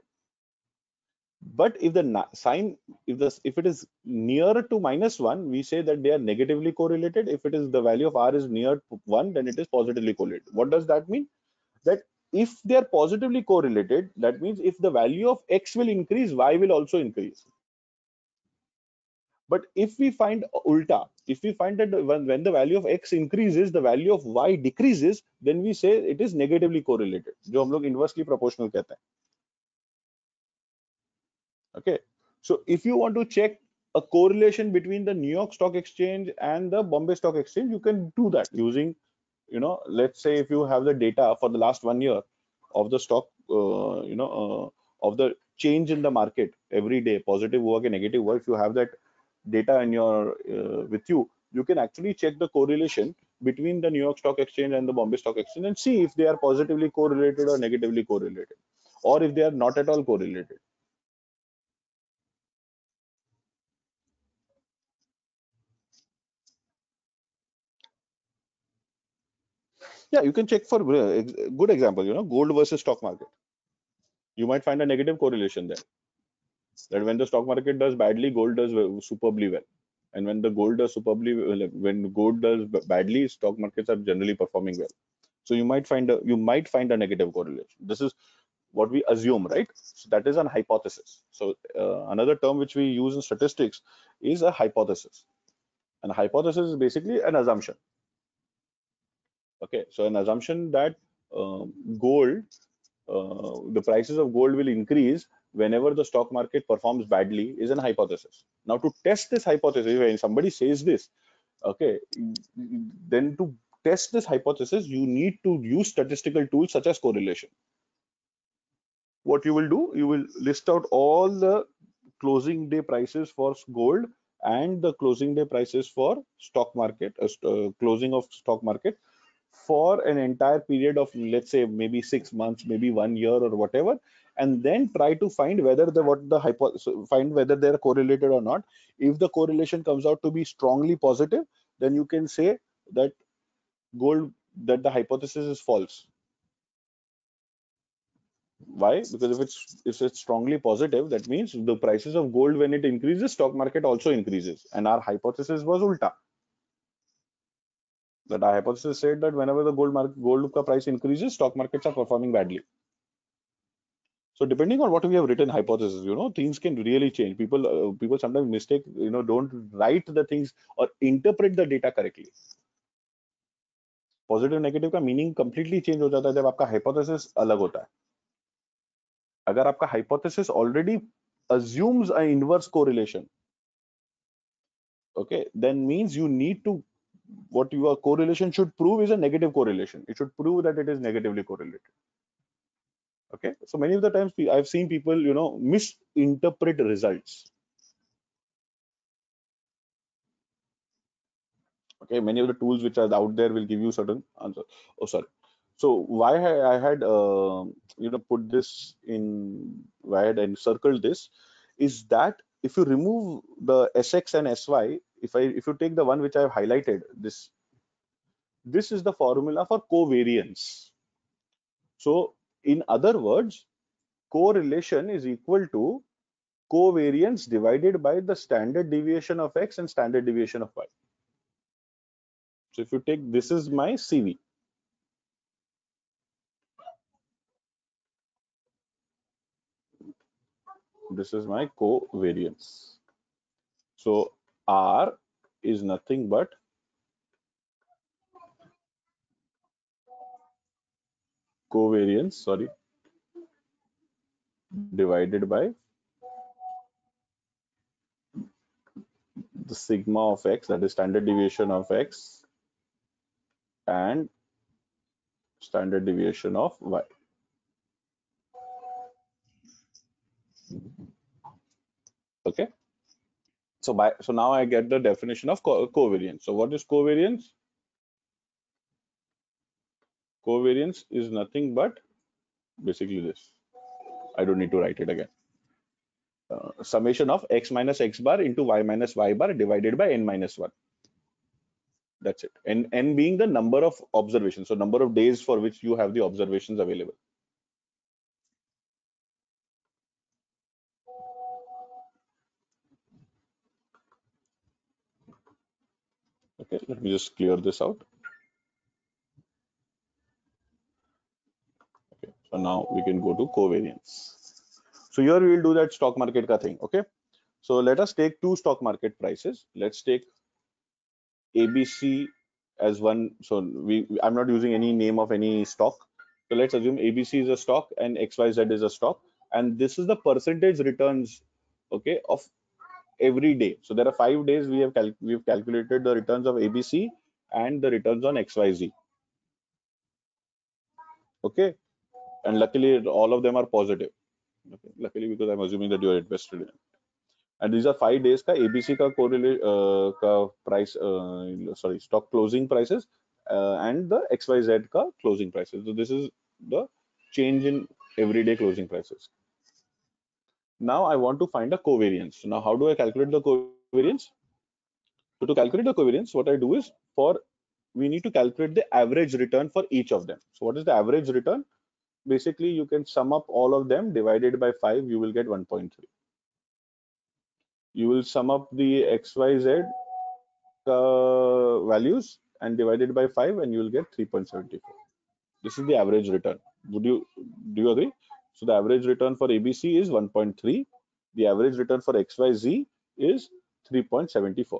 But if the sign, if it is near to -1, we say that they are negatively correlated. If it is the value of R is near 1, then it is positively correlated. What does that mean? That if they are positively correlated, that means if the value of X will increase, Y will also increase. But if we find ulta, if we find that when the value of X increases, the value of Y decreases, then we say it is negatively correlated, जो हम लोग inversely proportional कहते हैं. Okay, so if you want to check a correlation between the New York Stock Exchange and the Bombay Stock Exchange, you can do that using, you know, let's say if you have the data for the last 1 year of the stock, of the change in the market every day, positive हुआ कि negative हुआ, if you have that data in your with you, you can actually check the correlation between the New York Stock Exchange and the Bombay Stock Exchange and see if they are positively correlated or negatively correlated, or if they are not at all correlated. Yeah, you can check for good example, gold versus stock market. You might find a negative correlation there. That when the stock market does badly, gold does superbly well. And when the gold does superbly well, when gold does badly, stock markets are generally performing well. So you might find a negative correlation. This is what we assume, right? So that is an hypothesis. So another term which we use in statistics is a hypothesis. And a hypothesis is basically an assumption. Okay, so an assumption that gold, the prices of gold will increase whenever the stock market performs badly is an hypothesis. Now, to test this hypothesis, when somebody says this, okay, then to test this hypothesis, you need to use statistical tools such as correlation. What you will do, you will list out all the closing day prices for gold and the closing day prices for stock market, closing of stock market for an entire period of, let's say, maybe 6 months, maybe 1 year or whatever, and then try to find whether find whether they're correlated or not. If the correlation comes out to be strongly positive, then you can say that that the hypothesis is false. Why? Because if it's strongly positive, that means the prices of gold, when it increases, stock market also increases, and our hypothesis was ulta. That our hypothesis said that whenever the gold price increases, stock markets are performing badly. So depending on what we have written hypothesis, things can really change. People sometimes mistake, don't write the things or interpret the data correctly. Positive negative का meaning completely change हो जाता है जब आपका hypothesis अलग होता है. अगर आपका hypothesis already assumes an inverse correlation, okay, then means you need to, what your correlation should prove is a negative correlation. It should prove that it is negatively correlated. Okay, so many of the times I've seen people, misinterpret results. Okay, many of the tools which are out there will give you certain answer. Oh, sorry. So why I had put this in, why I had encircled this, is that if you remove the Sx and Sy, if you take the one which I have highlighted, this is the formula for covariance. So in other words, correlation is equal to covariance divided by the standard deviation of X and standard deviation of Y. So if you take, this is my CV. This is my covariance. So R is nothing but covariance, divided by the sigma of X, that is standard deviation of X, and standard deviation of Y. Okay. So now I get the definition of covariance. So what is covariance? Covariance is nothing but basically this. I don't need to write it again. Summation of X minus X bar into Y minus Y bar divided by N minus 1. That's it. And N being the number of observations. So number of days for which you have the observations available. Okay, let me just clear this out. Okay, so now we can go to covariance. So here we will do that stock market ka thing. Okay, so let us take two stock market prices. Let's take ABC as one. So I'm not using any name of any stock. So let's assume ABC is a stock and XYZ is a stock, and this is the percentage returns, okay, of every day. So there are 5 days we've calculated the returns of ABC and the returns on XYZ. Okay, and luckily all of them are positive. Okay, luckily, because I'm assuming that you are invested in it. And these are 5 days ka ABC ka price, stock closing prices, and the XYZ ka closing prices. So this is the change in everyday closing prices. Now I want to find a covariance. So now how do I calculate the covariance? So to calculate the covariance, what I do is, for we need to calculate the average return for each of them. So what is the average return? Basically, you can sum up all of them divided by 5, you will get 1.3. You will sum up the XYZ values and divided by 5 and you will get 3.74. This is the average return. Do you agree? So the average return for ABC is 1.3. The average return for XYZ is 3.74.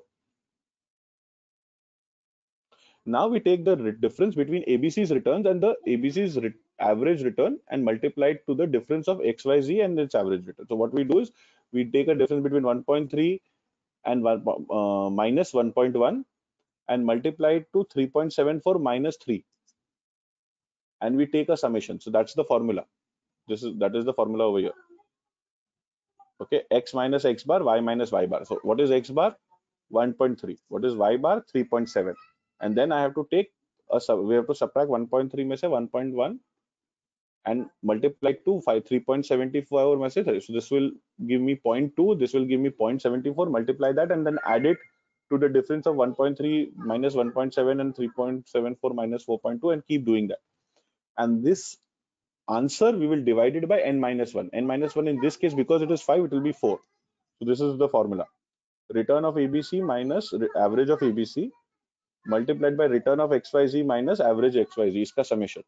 Now we take the difference between ABC's returns and the ABC's average return and multiply it to the difference of XYZ and its average return. So what we do is we take a difference between 1.3 and minus 1.1 and multiply it to 3.74 minus 3, and we take a summation. So that's the formula. That is the formula over here. Okay, x minus x bar, y minus y bar. So what is x bar? 1.3. What is y bar? 3.7. And then I have to take we have to subtract 1.3 में से 1.1 and multiply 3.74 में से 3. So this will give me 0.2. This will give me 0.74. Multiply that and then add it to the difference of 1.3 minus 1.7 and 3.74 minus 4.2 and keep doing that. And this answer we will divide it by n minus 1. N minus 1 in this case, because it is 5, it will be 4. So this is the formula. Return of ABC minus average of ABC multiplied by return of XYZ minus average XYZ, इसका summation,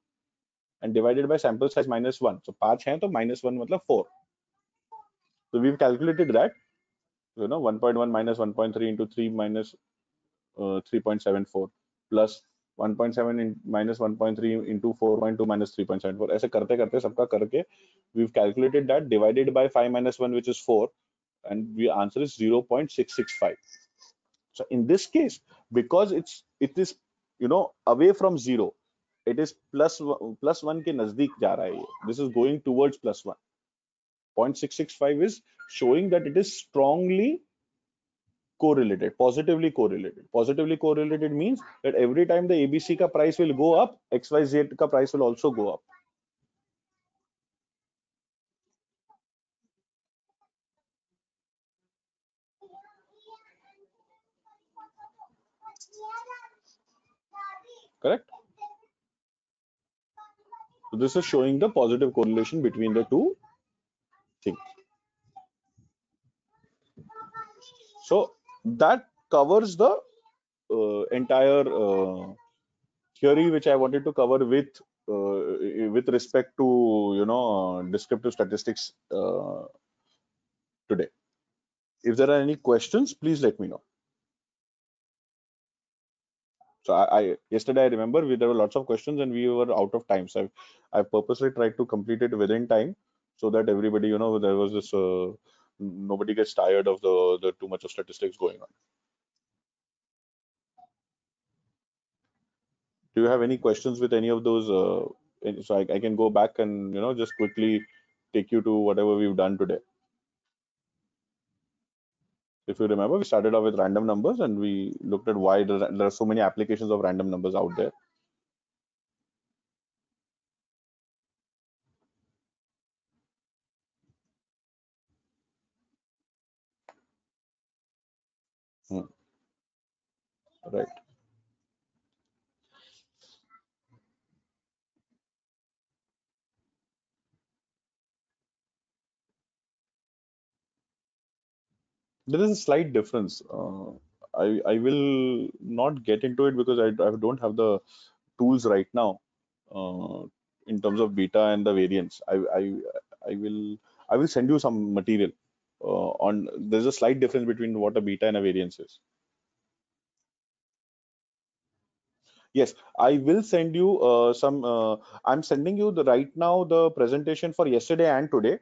and divided by sample size minus 1. So 5 है तो minus 1 मतलब 4. So we've calculated that, 1.1 minus 1.3 into 3 minus 3.74 plus 1.7 minus 1.3 into 4.2 minus 3.74. ऐसे करते करते सबका करके we've calculated that, divided by 5 minus 1, which is 4, and the answer is 0.665. So in this case, because it is away from 0, it is plus 1 के नजदीक जा रहा है. This is going towards plus 1. 0.665 is showing that it is strongly correlated, positively correlated. Positively correlated means that every time the ABC ka price will go up, XYZ ka price will also go up. Correct? So this is showing the positive correlation between the two things. So that covers the entire theory which I wanted to cover with respect to descriptive statistics today. If there are any questions, please let me know. So yesterday I remember there were lots of questions and we were out of time. So I purposely tried to complete it within time so that everybody, there was this nobody gets tired of the too much of statistics going on. Do you have any questions with any of those? So I can go back and just quickly take you to whatever we've done today. If you remember, we started off with random numbers and we looked at why there are so many applications of random numbers out there. Right. There is a slight difference. I will not get into it because I don't have the tools right now in terms of beta and the variance. I will send you some material on. There's a slight difference between what a beta and a variance is. Yes, I will send you some. I'm sending you right now the presentation for yesterday and today,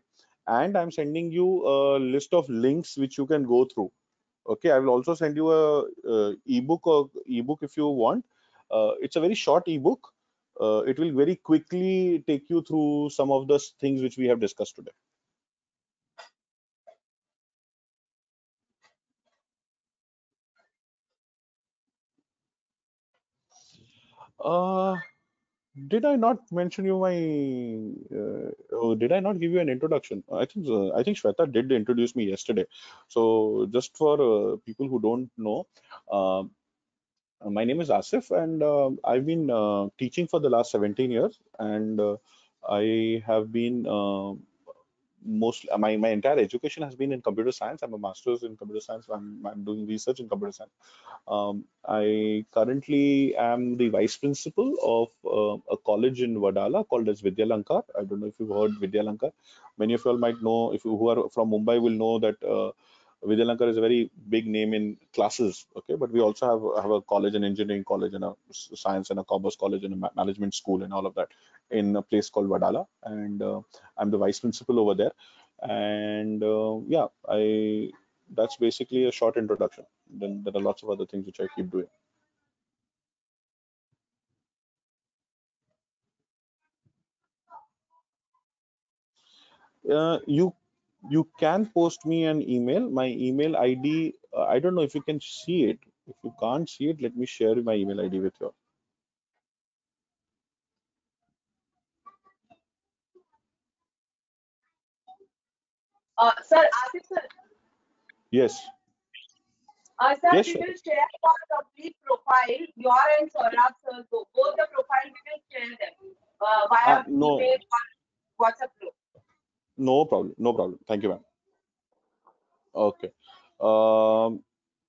and I'm sending you a list of links which you can go through. Okay, I will also send you a ebook if you want. It's a very short ebook. It will very quickly take you through some of the things which we have discussed today. Did I not mention you my? Did I not give you an introduction? I think Shweta did introduce me yesterday. So just for people who don't know, My name is Asif, and I've been teaching for the last 17 years, and I have been my entire education has been in computer science. I'm a master's in computer science. I'm doing research in computer science. I currently am the vice principal of a college in Vadala called as Vidya Lankar. I don't know if you've heard Vidya Lankar. Many of you all might know, if you who are from Mumbai will know that Vidya Lankar is a very big name in classes. Okay, but we also have a college, an engineering college, and a science and a commerce college and a management school and all of that in a place called Vadala. And I'm the vice principal over there. And yeah, I that's basically a short introduction. Then there are lots of other things which I keep doing. You can post me an email. My email ID. I don't know if you can see it. If you can't see it, let me share my email ID with you. Sir, Asif sir, Yes. sir, Yes, we sure. will share your complete profile, your and Saurabh sir, both the profile we will share them via No, email or WhatsApp group. no problem. No problem. Thank you, ma'am. Okay. Um,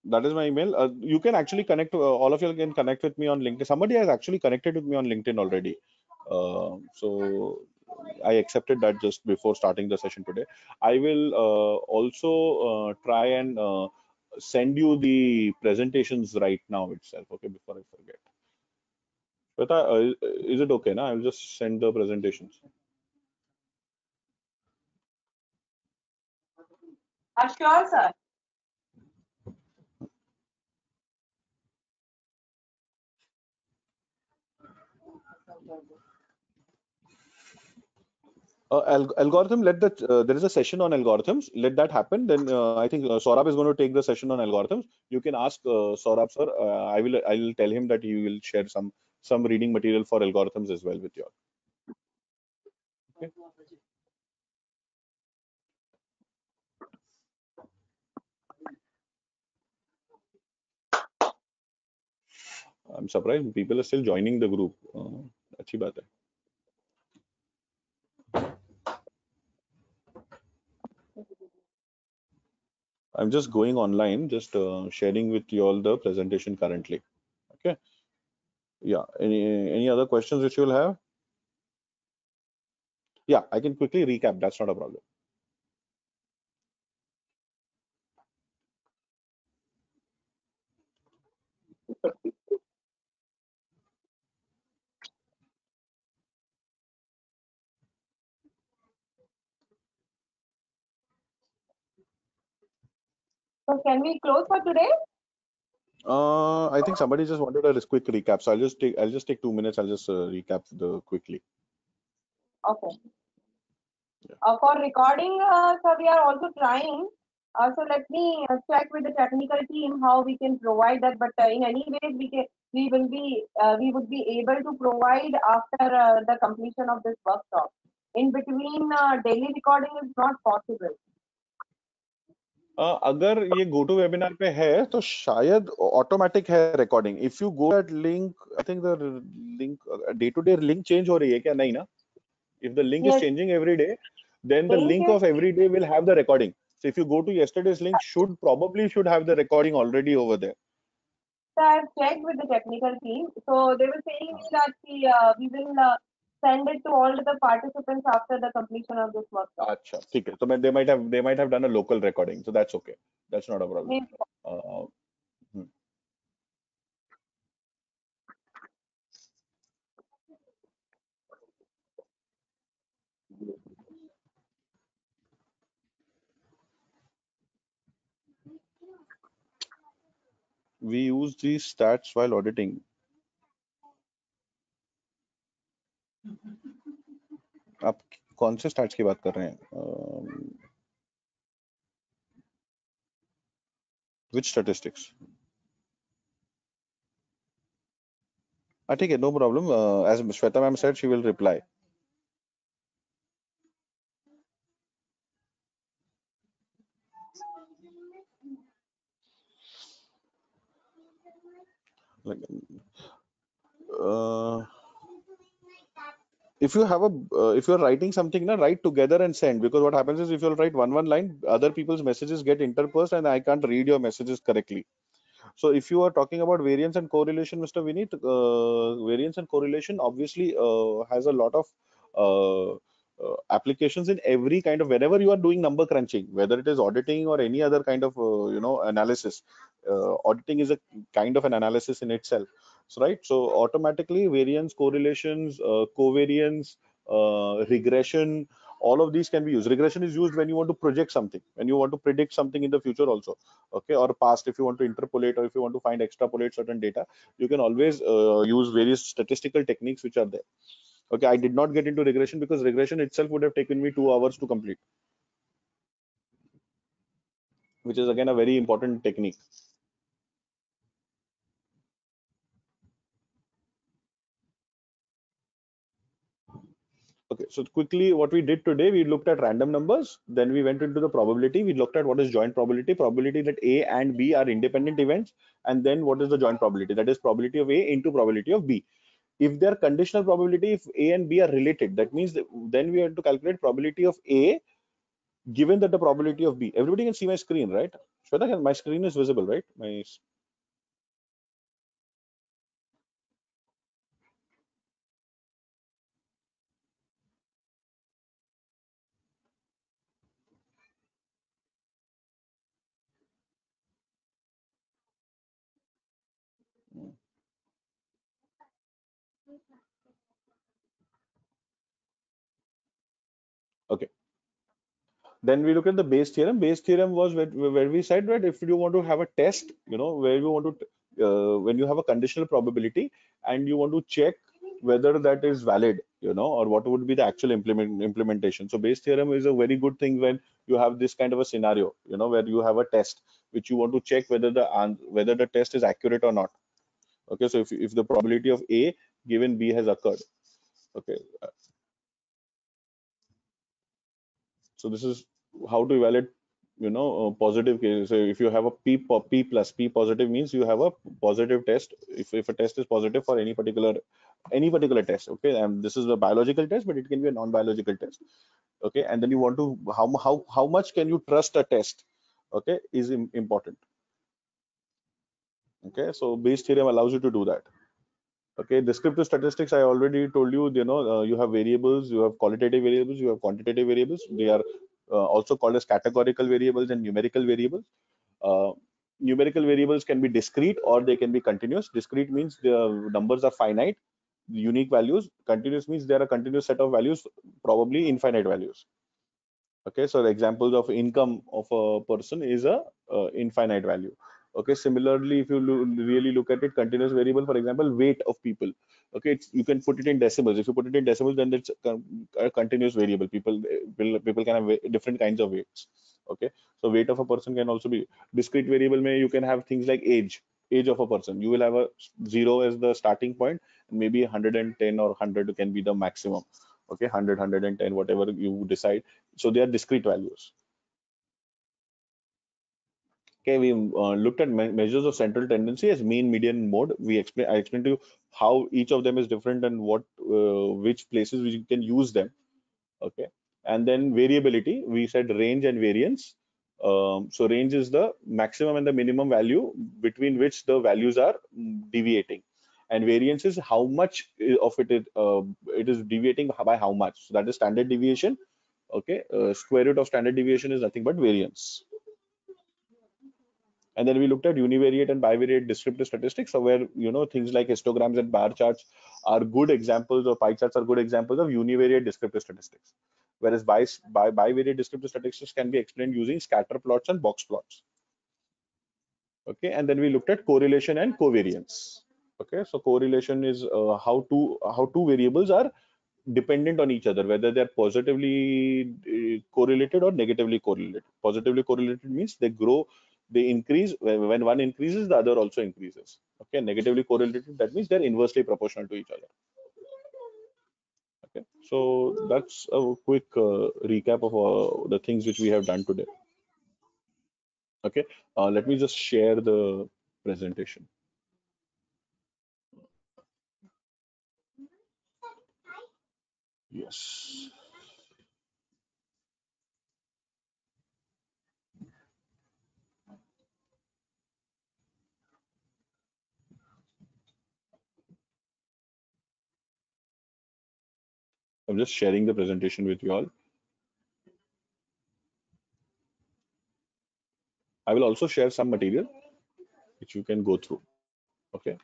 that is my email. You can actually connect. All of you can connect with me on LinkedIn. Somebody has actually connected with me on LinkedIn already. So I accepted that just before starting the session today. I will also try and send you the presentations right now itself. Okay, before I forget. But is it okay? Now I'll just send the presentations. Sure, sir. Algorithm, let that there is a session on algorithms. Let that happen. Then I think Saurabh is going to take the session on algorithms. You can ask Saurabh sir. I will tell him that he will share some reading material for algorithms as well with you all. Okay. I'm surprised people are still joining the group. अच्छी बात है. I'm just going online, just sharing with you all the presentation currently. Okay. Yeah. Any other questions which you'll have? Yeah, I can quickly recap. That's not a problem. So can we close for today? I think somebody just wanted a quick recap, so I'll just take 2 minutes. I'll just recap the quickly. Okay. Yeah. For recording, so we are also trying. So let me check with the technical team how we can provide that. But in any ways, we would be able to provide after the completion of this workshop. In between, daily recording is not possible. अगर ये go to webinar पे है तो शायद automatic है recording. If you go that link, I think the link day to day link change हो रही है क्या? नहीं ना? If the link is Yes, changing every day, then the link link is. of every day will have the recording. So if you go to yesterday's link, should have the recording already over there. So I've checked with the technical team. So they were saying me that we will send it to all the participants after the completion of this workshop. अच्छा, ठीक है. So they might have done a local recording, so that's okay. That's not a problem. Maybe. Uh, hmm. We use these stats while auditing. आप कौन से stats की बात कर रहे हैं? Which statistics? ठीक है, no problem. As Shweta ma'am said, she will reply. Like, uh, if you have a if you're writing something, na, write together and send, because what happens is if you'll write one line, other people's messages get interposed and I can't read your messages correctly. So if you are talking about variance and correlation, Mr. Vineet, variance and correlation obviously has a lot of applications in every kind of, whenever you are doing number crunching, whether it is auditing or any other kind of analysis. Auditing is a kind of an analysis in itself. So right, so automatically variance, correlations, covariance, regression, all of these can be used. Regression is used when you want to project something, when you want to predict something in the future also, okay, or past. If you want to interpolate or if you want to find extrapolate certain data, you can always use various statistical techniques which are there. Okay, I did not get into regression because regression itself would have taken me 2 hours to complete, which is again a very important technique. Okay, so quickly, what we did today, we looked at random numbers, then we went into the probability. We looked at what is joint probability, probability that A and B are independent events, and then what is the joint probability, that is probability of A into probability of B. If they are conditional probability, if A and B are related, that means that then we have to calculate probability of A given that the probability of B. Everybody can see my screen, right? Shweta, my screen is visible, right? Okay. Then we look at the Bayes theorem. Bayes theorem was where we said that if you want to have a test, where you want to, when you have a conditional probability and you want to check whether that is valid, or what would be the actual implementation. So Bayes theorem is a very good thing when you have this kind of a scenario, where you have a test which you want to check whether whether the test is accurate or not. Okay, so if the probability of A given B has occurred. Okay, so this is how to evaluate, positive cases. So if you have a P plus, P positive means you have a positive test. If a test is positive for any particular test, okay, and this is a biological test, but it can be a non-biological test, okay, and then you want to how much can you trust a test, okay, is important. Okay, so Bayes theorem allows you to do that. Okay, descriptive statistics, I already told you, you have variables, you have qualitative variables, you have quantitative variables. They are also called as categorical variables and numerical variables. Uh, Numerical variables can be discrete or they can be continuous. Discrete means the numbers are finite, unique values. Continuous means there are a continuous set of values, probably infinite values. Okay, so the examples of income of a person is a infinite value. Okay, similarly, if you really look at it, continuous variable, for example, weight of people. Okay, you can put it in decimals. If you put it in decimals, then it's a continuous variable. People can have different kinds of weights. Okay, so weight of a person can also be discrete variable. May you can have things like age of a person. You will have a 0 as the starting point, and maybe 110 or 100 can be the maximum. Okay, 100, 110, whatever you decide. So they are discrete values. Okay, we looked at measures of central tendency as mean, median, mode. I explained to you how each of them is different and which places we can use them. Okay, and then variability, we said range and variance. So range is the maximum and the minimum value between which the values are deviating, and variance is how much of it is deviating by how much. So that is standard deviation. Okay, square root of standard deviation is nothing but variance. And then we looked at univariate and bivariate descriptive statistics, so where things like histograms and bar charts are good examples, or pie charts are good examples of univariate descriptive statistics, whereas bivariate descriptive statistics can be explained using scatter plots and box plots. Okay, and then we looked at correlation and covariance. Okay, so correlation is how two variables are dependent on each other, whether they're positively correlated or negatively correlated. Positively correlated means they increase. When one increases, the other also increases. Okay, negatively correlated, that means they're inversely proportional to each other. Okay, so that's a quick recap of the things which we have done today. Okay, let me just share the presentation. Yes. I'm just sharing the presentation with you all. I will also share some material which you can go through. Okay.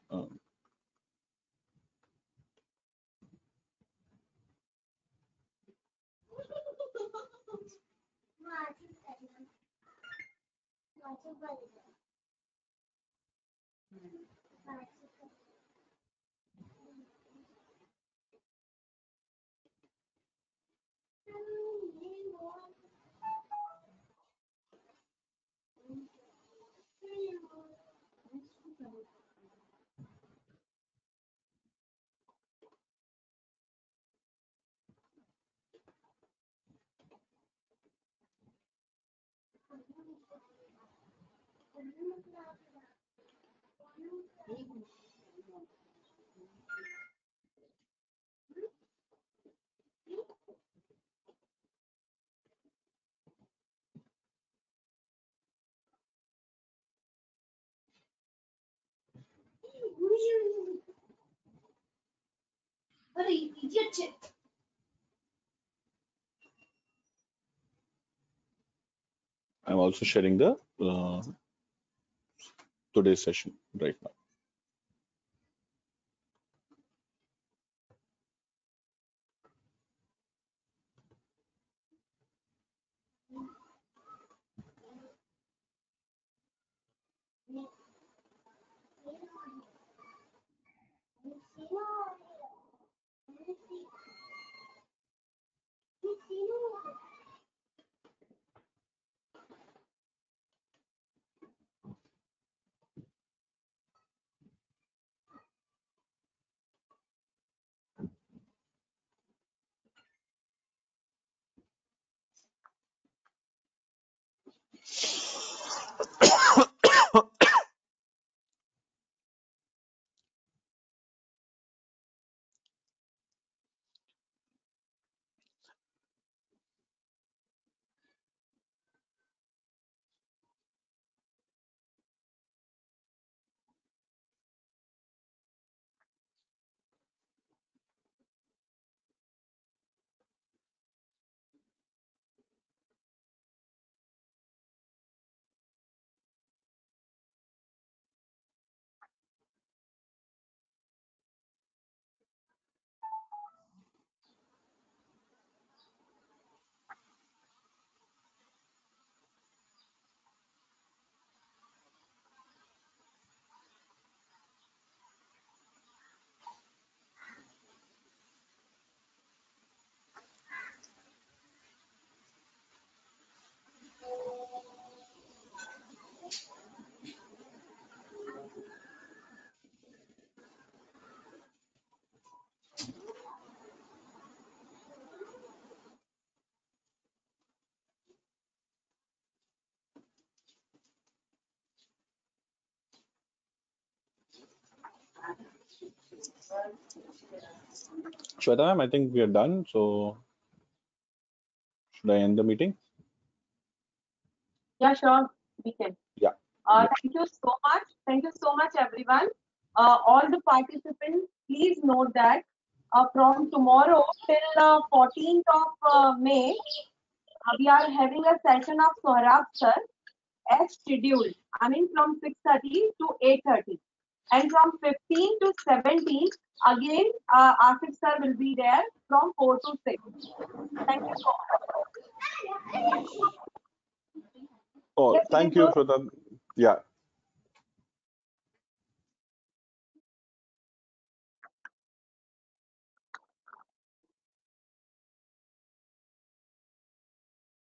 I'm also sharing the today's session right now. Shweta ma'am, I think we are done. So should I end the meeting? Yeah, sure, we can. Yeah. Yeah. Thank you so much. Thank you so much, everyone. All the participants, please note that from tomorrow till 14th of May, we are having a session of Sohrab sir as scheduled. I mean, from 6:30 to 8:30. And from 15 to 17, again, Asif sir will be there from 4 to 6. Thank you so much. Oh, Yes, we can thank you, go. Shweta. Yeah.